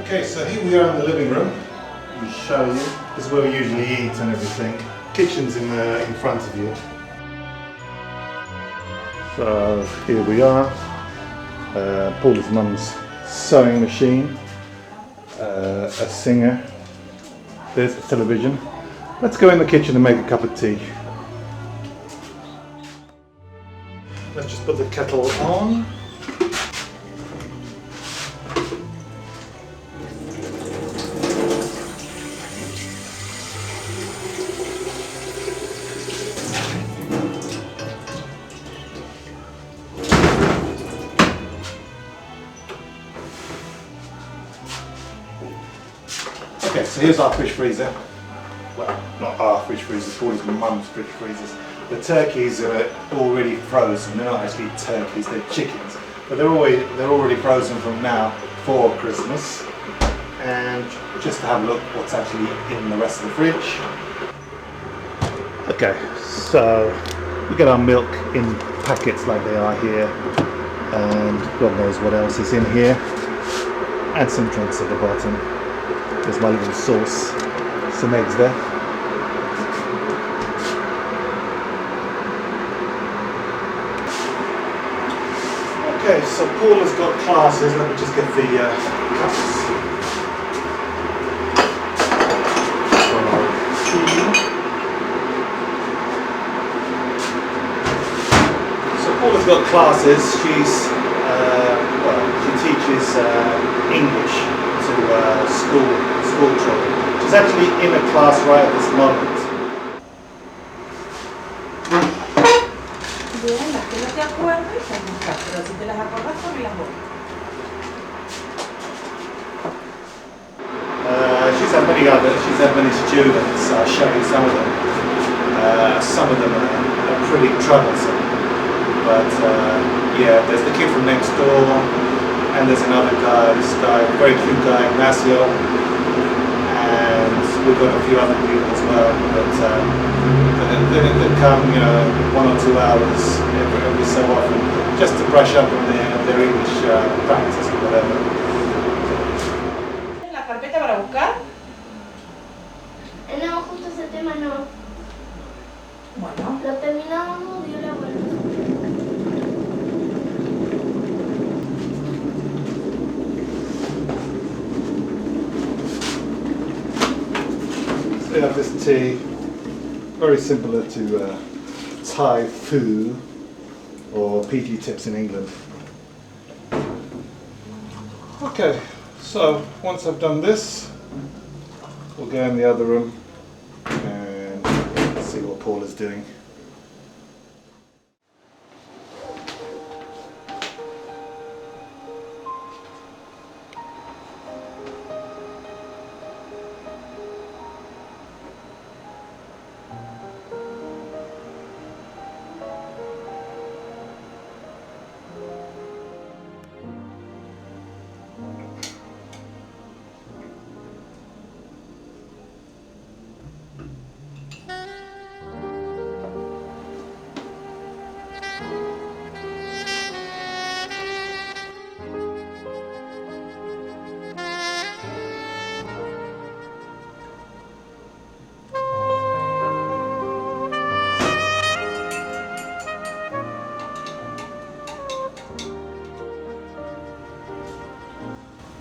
Okay, so here we are in the living room. Let me show you. This is where we usually eat and everything. Kitchen's in front of you. So here we are. Paula's mum's sewing machine. A singer. There's the television. Let's go in the kitchen and make a cup of tea. Let's just put the kettle on. Okay, so here's our fish freezer. Well, not our fish freezers, Paula's mum's fish freezers. The turkeys are already frozen. They're not actually turkeys, they're chickens. But they're already frozen from now for Christmas. And just to have a look what's actually in the rest of the fridge. Okay, so we get our milk in packets like they are here. And God knows what else is in here. And some drinks at the bottom. There's my little sauce. Some eggs there. Okay, so Paula's got classes. Let me just get the cups. So Paula's got classes. She teaches English to school children. She's actually in a class right at this moment.
Bien, las que no te acuerdes, las buscas, pero si te las acordás, son las buscas.
She's had many students. I'll show you some of them. Some of them are pretty troublesome. But yeah, there's the kid from next door, and there's another guy, this guy, very cute guy, Ignacio. And we've got a few other people as well, but they come, you know, 1 or 2 hours every so often, just to brush up on their English practice or whatever.
¿En la carpeta para buscar?
No, justo ese tema no.
Bueno.
Lo terminamos, dio la vuelta.
We have this tea, very similar to Thai foo or PG tips in England. Okay, so once I've done this, we'll go in the other room and see what Paul is doing.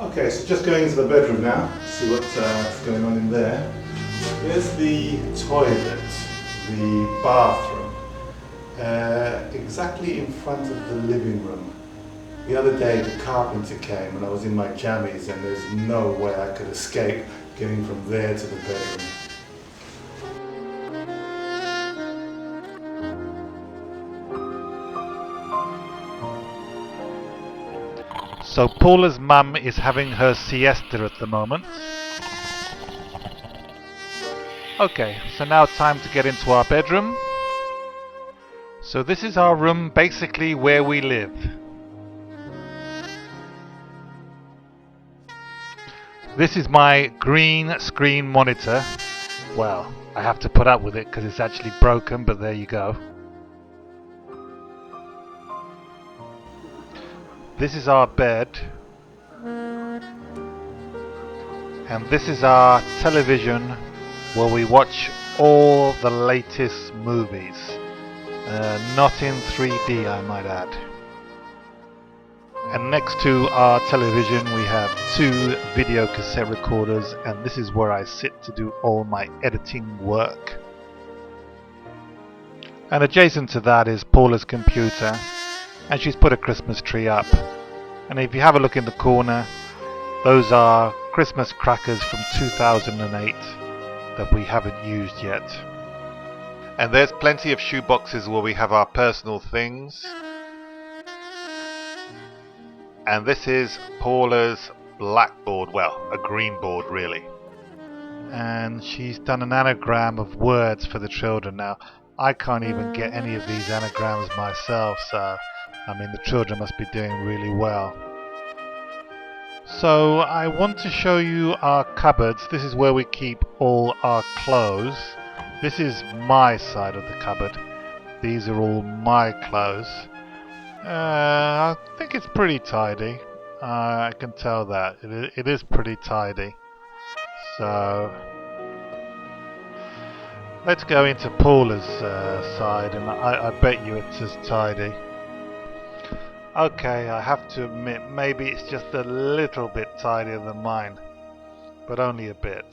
Okay, so just going into the bedroom now, see what's going on in there. Here's the toilet, the bathroom, exactly in front of the living room. The other day the carpenter came and I was in my jammies and there's no way I could escape getting from there to the bedroom. So Paula's mum is having her siesta at the moment. Okay, so now time to get into our bedroom. So this is our room, basically where we live. This is my green screen monitor. Well, I have to put up with it because it's actually broken, but there you go. This is our bed. And this is our television where we watch all the latest movies. Not in 3D, I might add. And next to our television we have 2 video cassette recorders, and this is where I sit to do all my editing work. And adjacent to that is Paula's computer, and she's put a Christmas tree up. And if you have a look in the corner, those are Christmas crackers from 2008 that we haven't used yet. And there's plenty of shoe boxes where we have our personal things. And this is Paula's blackboard, well, a green board really. And she's done an anagram of words for the children. Now, I can't even get any of these anagrams myself, so I mean the children must be doing really well. So I want to show you our cupboards. This is where we keep all our clothes. This is my side of the cupboard. These are all my clothes. I think it's pretty tidy. I can tell that. It is pretty tidy. So let's go into Paula's side, and I bet you it's as tidy. Okay, I have to admit, maybe it's just a little bit tidier than mine, but only a bit.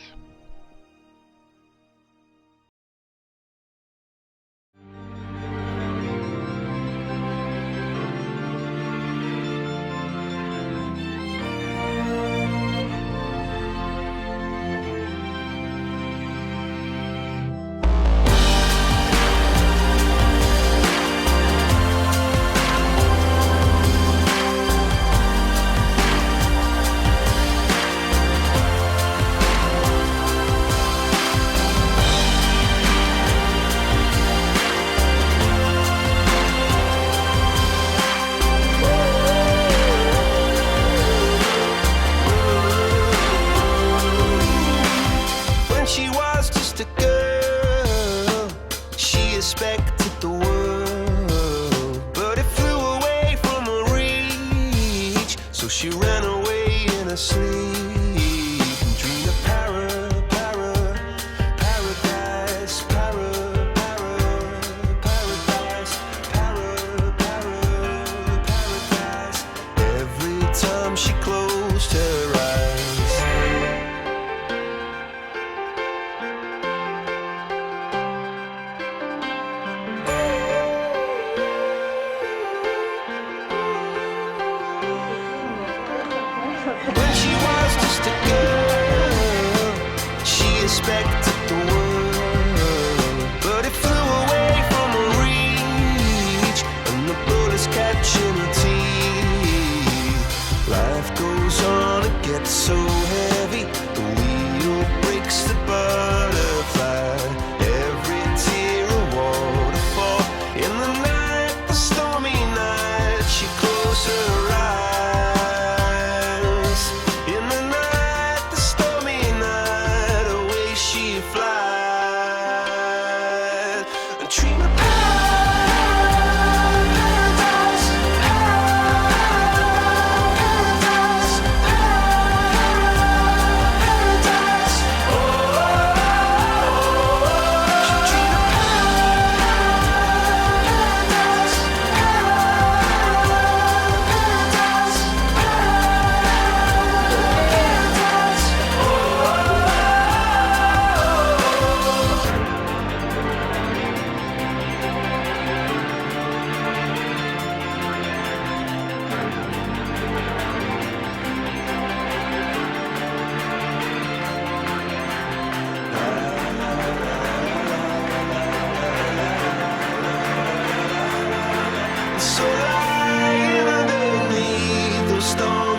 She ran away in her sleep and dreamed of paradise, paradise. Every time she closed her eyes. When she was just a girl, she expected the world, but it flew away from her reach, and the bullets catching her teeth. Life goes on, it gets so heavy, the wheel breaks the butterfly. Every tear a waterfall. In the night, the stormy night, she closed her eyes. So lying underneath those stars.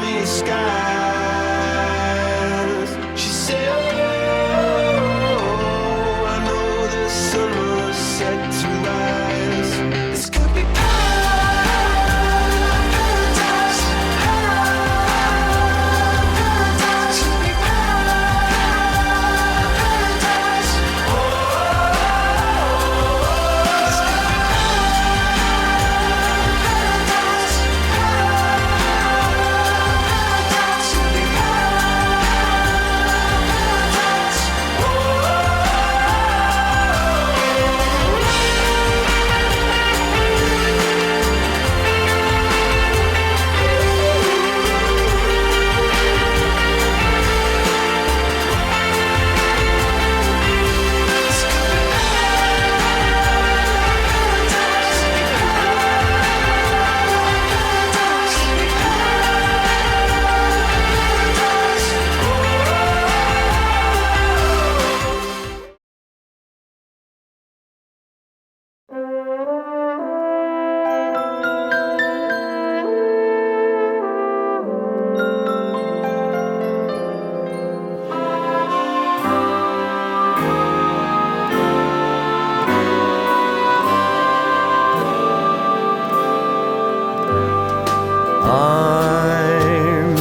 I'm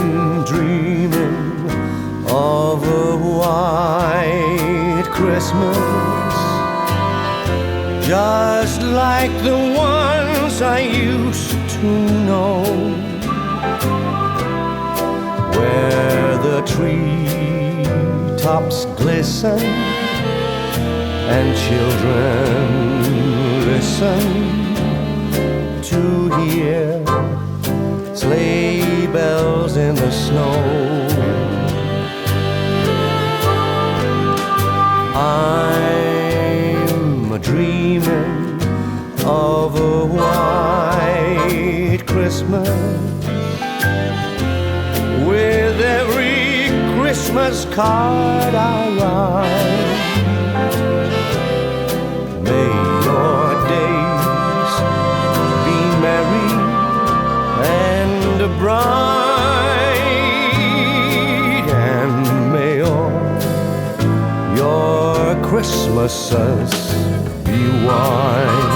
dreaming of a white Christmas, just like the ones I used to know, where the treetops glisten and children listen to hear sleigh bells in the snow. I'm dreaming of a white Christmas, with every Christmas card I write. May your days be merry and bright, and may all your Christmases be white.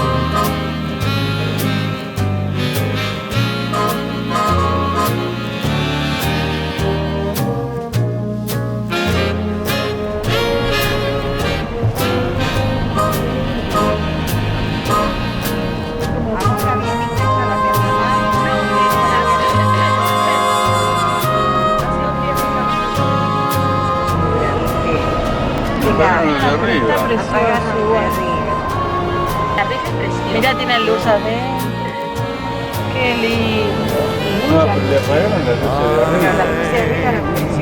Mira, tiene luz adentro. Qué lindo.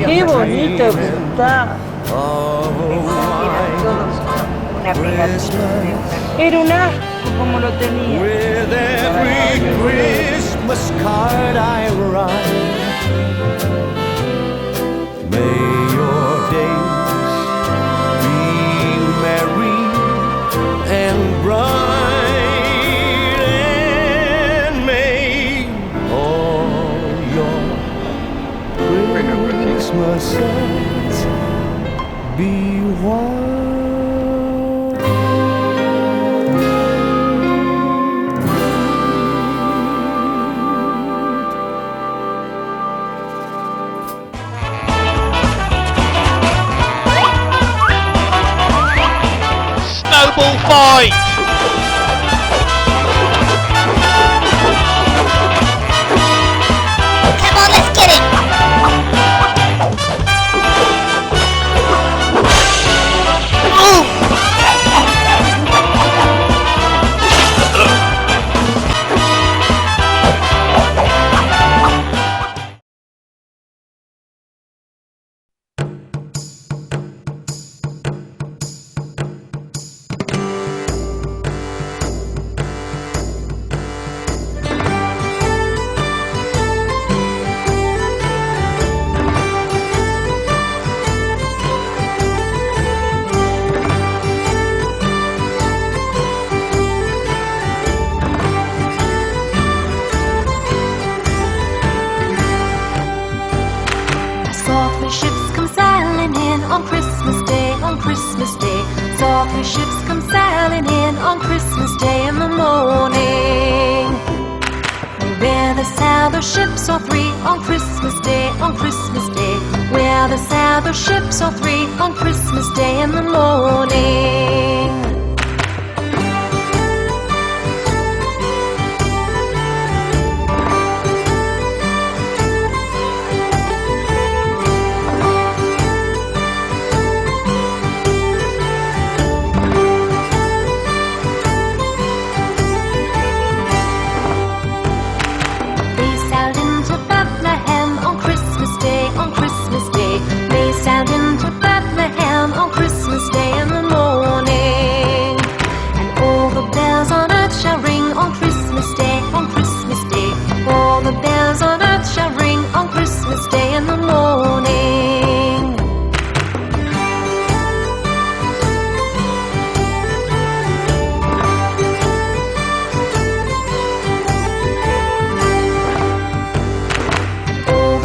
Qué bonito que está. Era un asco como lo tenía.
With every Christmas card I write, may your days be merry and bright, and may all your Christmases be white.
Snowball fight!
Come on, let's get it!
Ships come sailing in on Christmas Day, on Christmas Day. Saw three ships come sailing in on Christmas Day in the morning. Where the sailed the ships saw three on Christmas Day, on Christmas Day. Where the sailed the ships saw three on Christmas Day in the morning.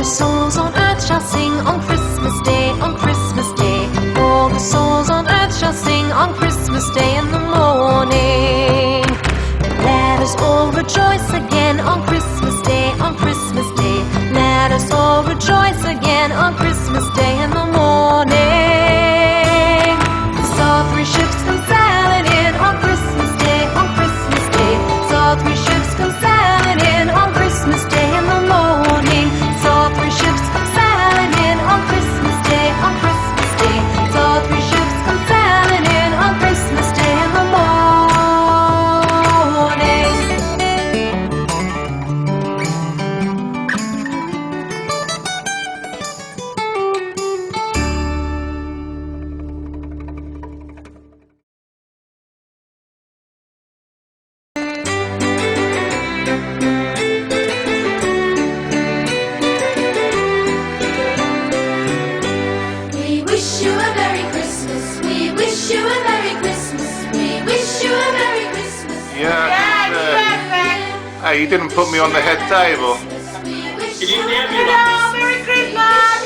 Souls on earth shall sing on Christmas Day, on Christmas Day. All the souls on earth shall sing on Christmas Day in the morning. Let us all rejoice again on Christmas Day, on Christmas Day.
Hey, you didn't put me on the head table.
Hello, Merry Christmas!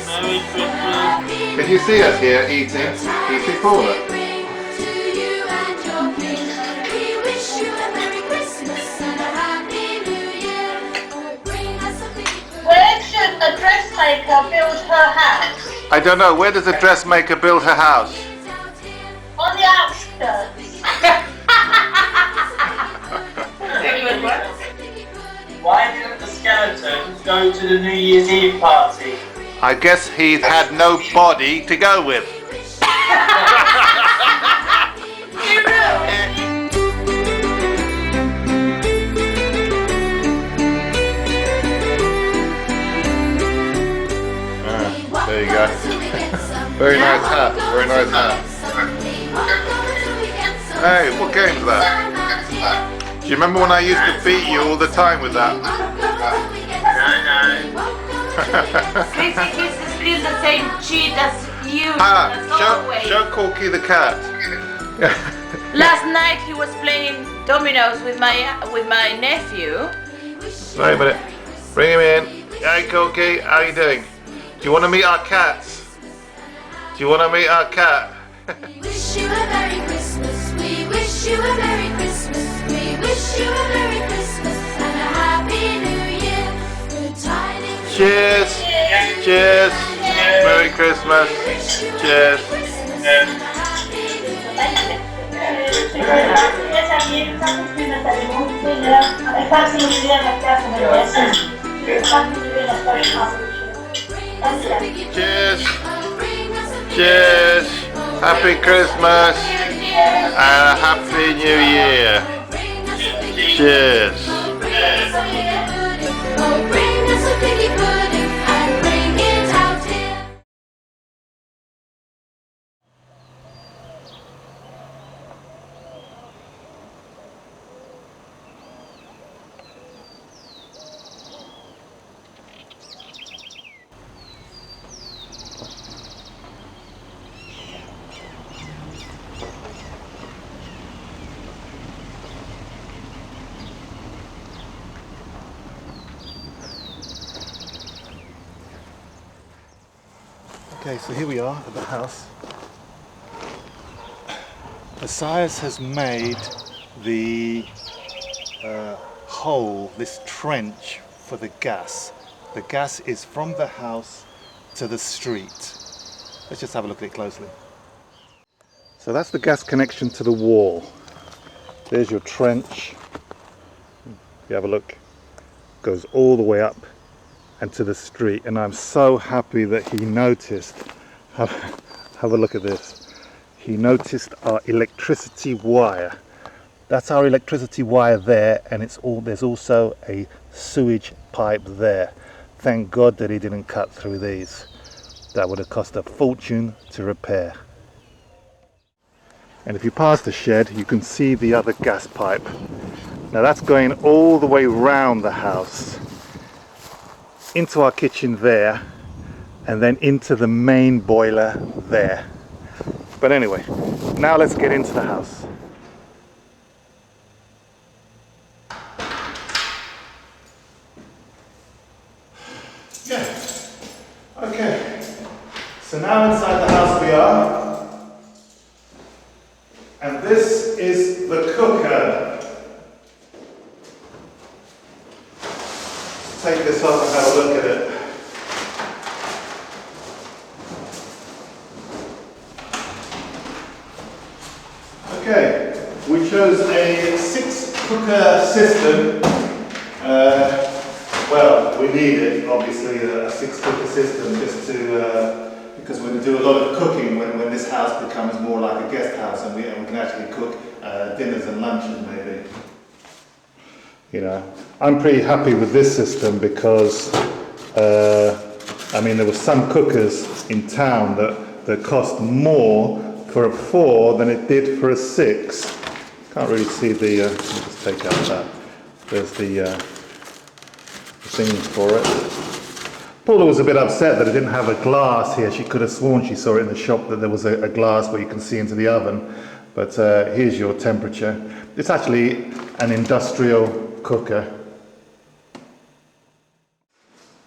Merry Christmas.
Can you see us here eating Paula?
Where should a dressmaker build her house?
I don't know, where does a dressmaker build her house?
On the outskirts.
Why didn't the skeleton go to the New Year's Eve party?
I guess he had no body to go with. There you go. Very nice hat, very nice hat. Hey, what game's that? Do you remember when I used to beat you all the time with that?
Basically, it's still the same cheat as you.
Show Corky the cat.
Last night he was playing dominoes with my nephew.
Wait a minute. Bring him in. Hey Corky, how you doing? Do you want to meet our cats? Do you want to meet our cat?
We wish you a Merry Christmas. We wish you a Merry Christmas. We wish you a Merry Christmas and a Happy New Year. Good tidings.
Cheers. Cheers. Merry Christmas. Cheers. Cheers. Cheers. Happy Christmas and a Happy New Year. Cheers.
Oh, bring us a piggy pudding and bring it out here.
Okay, so here we are at the house. Esaias has made the hole, this trench for the gas. The gas is from the house to the street. Let's just have a look at it closely. So that's the gas connection to the wall. There's your trench. If you have a look, goes all the way up and to the street, and I'm so happy that he noticed. Have a look at this. He noticed our electricity wire. That's our electricity wire there, and there's also a sewage pipe there. Thank God that he didn't cut through these. That would have cost a fortune to repair. And if you pass the shed, you can see the other gas pipe. Now that's going all the way round the house, into our kitchen there, and then into the main boiler there. But anyway, now let's get into the house. Yeah, okay. So now inside the house we are. And this is the cooker. Take this off and have a look at it. Okay, we chose a 6-cooker system. Well, we needed obviously a 6-cooker system just to because we're going to do a lot of cooking when this house becomes more like a guest house, and we can actually cook dinners and lunches maybe. You know, I'm pretty happy with this system because I mean, there were some cookers in town that cost more for a 4 than it did for a 6. Can't really see the. Let me just take out that. There's the thing for it. Paula was a bit upset that it didn't have a glass here. She could have sworn she saw it in the shop that there was a glass where you can see into the oven. But here's your temperature. It's actually an industrial cooker.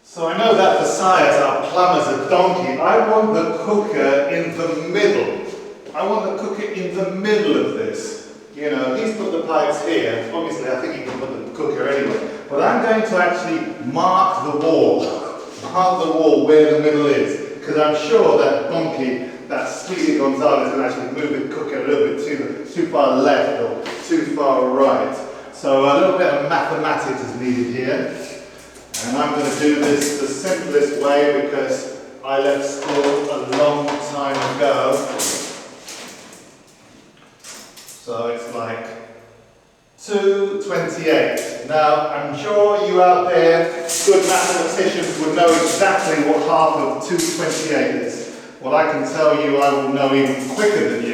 So I know that besides our plumber's a donkey, I want the cooker in the middle. I want the cooker in the middle of this. You know, he's put the pipes here. Obviously, I think he can put the cooker anyway. But I'm going to actually mark the wall. Mark the wall where the middle is. Because I'm sure that donkey, that Speedy Gonzalez, will actually move the cooker a little bit too far left or too far right. So a little bit of mathematics is needed here. And I'm going to do this the simplest way because I left school a long time ago. So it's like 228. Now I'm sure you out there, good mathematicians, would know exactly what half of 228 is. Well, I can tell you I will know even quicker than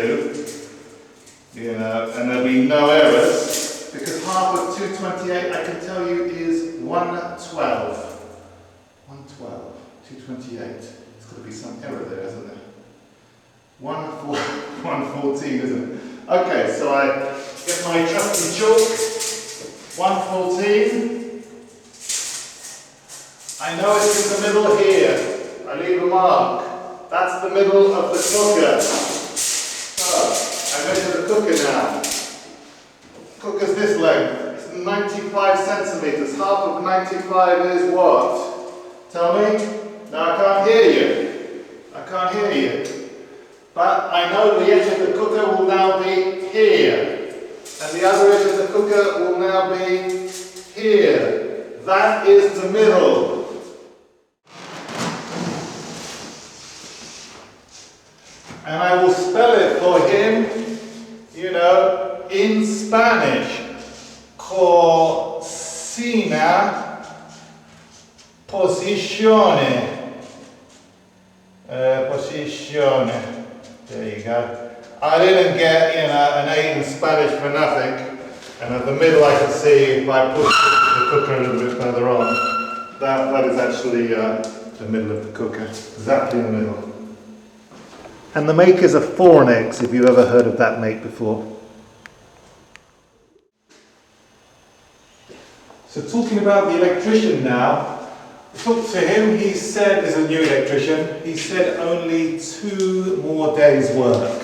you know, and there'll be no errors. Because half of 228, I can tell you, is 112. 112, 228. There's got to be some error there, isn't there? 114, isn't it? Okay, so I get my trusty chalk. 114. I know it's in the middle here. I leave a mark. That's the middle of the cooker. So, I measure the cooker now. Cooker's this length. It's 95 centimeters. Half of 95 is what? Tell me? No, I can't hear you. I can't hear you. But I know the edge of the cooker will now be here. And the other edge of the cooker will now be here. That is the middle. And I will spell it for him, you know, in Spanish. Cocina, posizione. Posizione. There you go. I didn't get, you know, an A in Spanish for nothing. And at the middle I can see if I push the cooker a little bit further on, that is actually the middle of the cooker. Exactly in the middle. And the make is a Fornex, if you've ever heard of that make before. So talking about the electrician now, I talked to him, he said, there's a new electrician, he said only 2 more days work.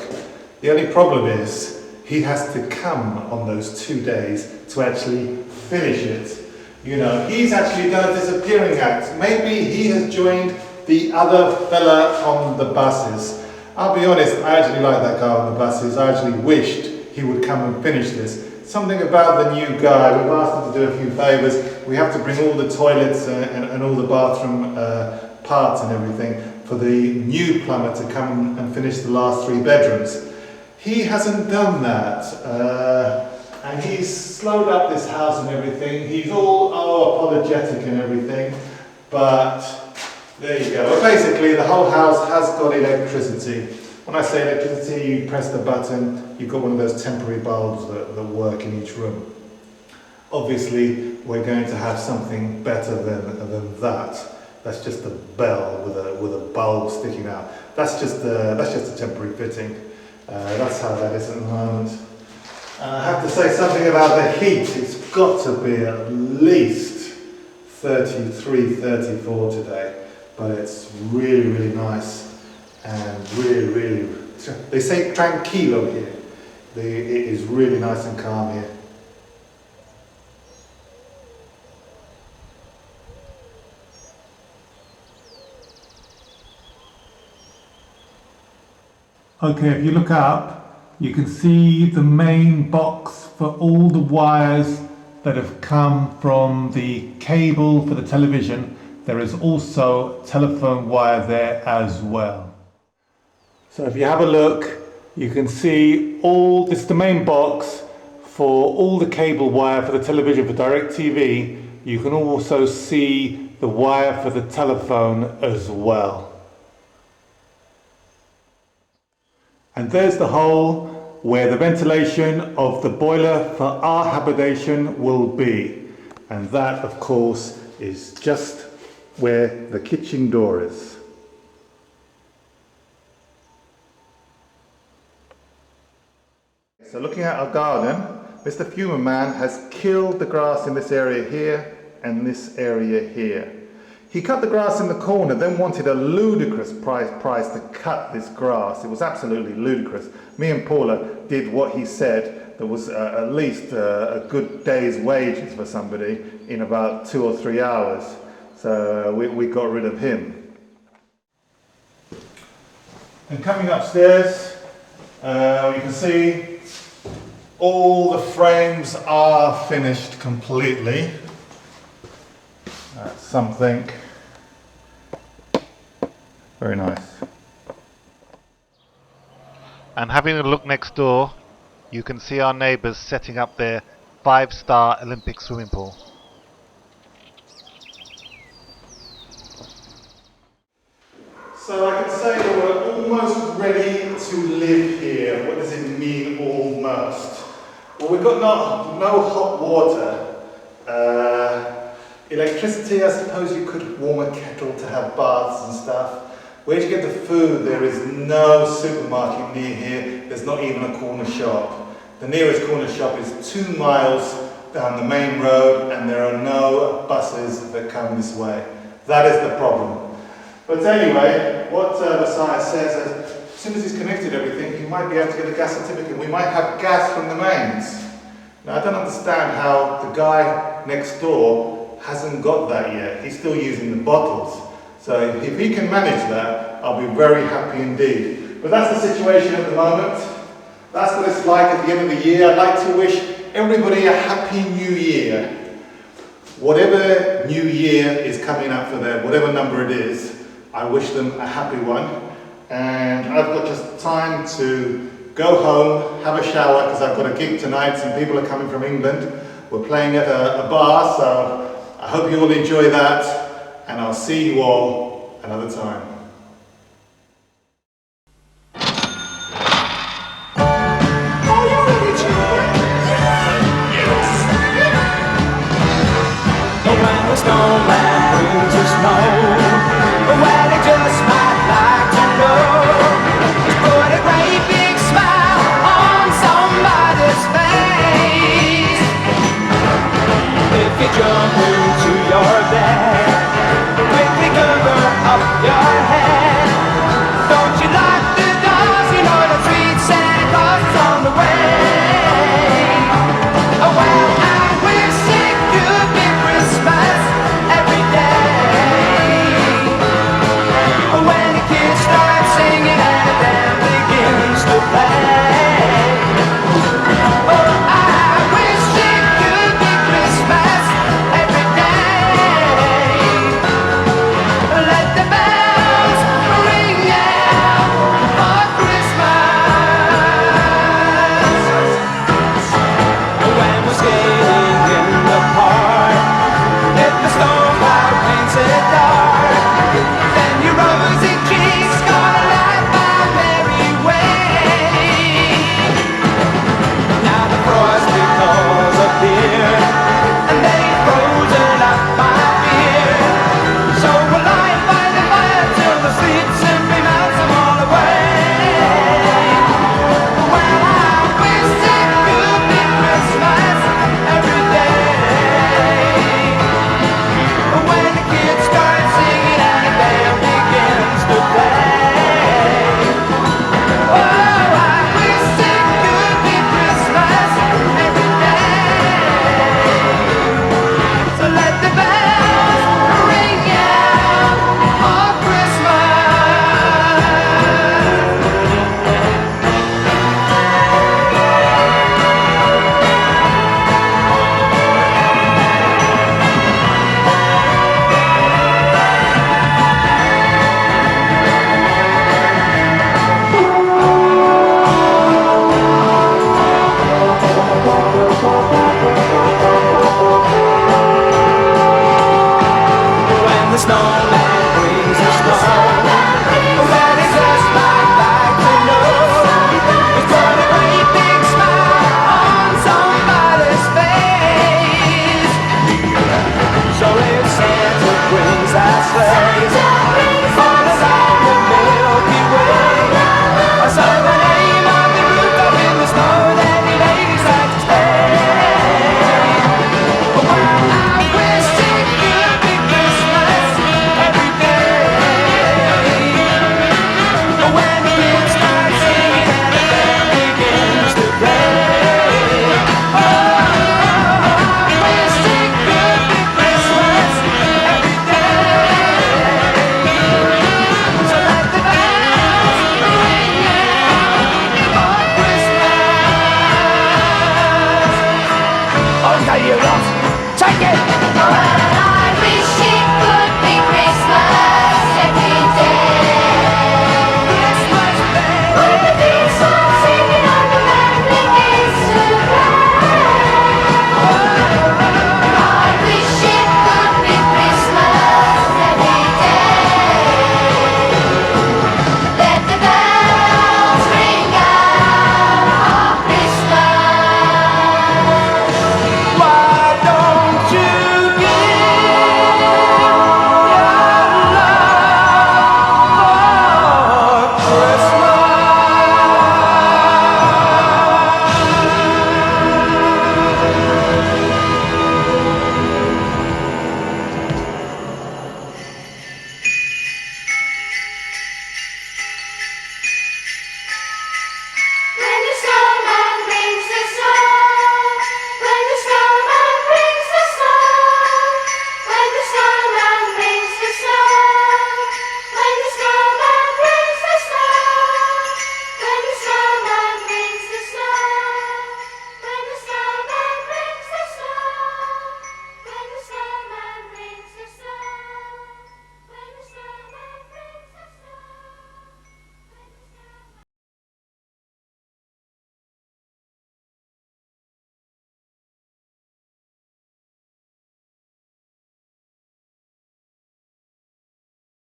The only problem is, he has to come on those 2 days to actually finish it. You know, he's actually done a disappearing act. Maybe he has joined the other fella on the buses. I'll be honest, I actually like that guy on the buses. I actually wished he would come and finish this. Something about the new guy, we've asked him to do a few favours. We have to bring all the toilets and all the bathroom parts and everything for the new plumber to come and finish the last 3 bedrooms. He hasn't done that, and he's slowed up this house and everything. He's all apologetic and everything, but there you go. Well, basically the whole house has got electricity. When I say electricity, you press the button, you've got one of those temporary bulbs that work in each room. Obviously, we're going to have something better than that. That's just a bell with a bulb sticking out. That's just a temporary fitting. That's how that is at the moment. I have to say something about the heat. It's got to be at least 33, 34 today, but it's really, really nice and really, really. They say tranquilo here. It is really nice and calm here. Okay, if you look up, you can see the main box for all the wires that have come from the cable for the television. There is also telephone wire there as well. So if you have a look, you can see this is the main box for all the cable wire for the television for DirecTV. You can also see the wire for the telephone as well. And there's the hole where the ventilation of the boiler for our habitation will be. And that, of course, is just where the kitchen door is. So looking at our garden, Mr. Fumer Man has killed the grass in this area here and this area here. He cut the grass in the corner, then wanted a ludicrous price to cut this grass. It was absolutely ludicrous. Me and Paula did what he said. There was at least a good day's wages for somebody in about 2 or 3 hours. So we got rid of him. And coming upstairs, you can see all the frames are finished completely. That's something very nice.
And having a look next door, you can see our neighbours setting up their 5-star Olympic swimming pool.
So I can say that we're almost ready to live here. What does it mean, almost? Well, we've got no hot water. Electricity, I suppose you could warm a kettle to have baths and stuff. Where'd you get the food? There is no supermarket near here. There's not even a corner shop. The nearest corner shop is 2 miles down the main road, and there are no buses that come this way. That is the problem. But anyway, what Messiah says is, as soon as he's connected everything, he might be able to get a gas certificate. We might have gas from the mains. Now, I don't understand how the guy next door hasn't got that yet. He's still using the bottles. So if he can manage that, I'll be very happy indeed. But that's the situation at the moment. That's what it's like at the end of the year. I'd like to wish everybody a happy new year. Whatever new year is coming up for them, whatever number it is, I wish them a happy one. And I've got just time to go home, have a shower, because I've got a gig tonight. Some people are coming from England. We're playing at a bar, so I hope you all enjoy that. And I'll see you all another time.
Jump into your bed, quickly cover up your head. Don't you lock the doors, you know the sweet Santa Claus is on the way. Oh, well, I wish it could be Christmas every day. When the kids start singing and the band begins to play. Oh, I wish it could be Christmas every shake it.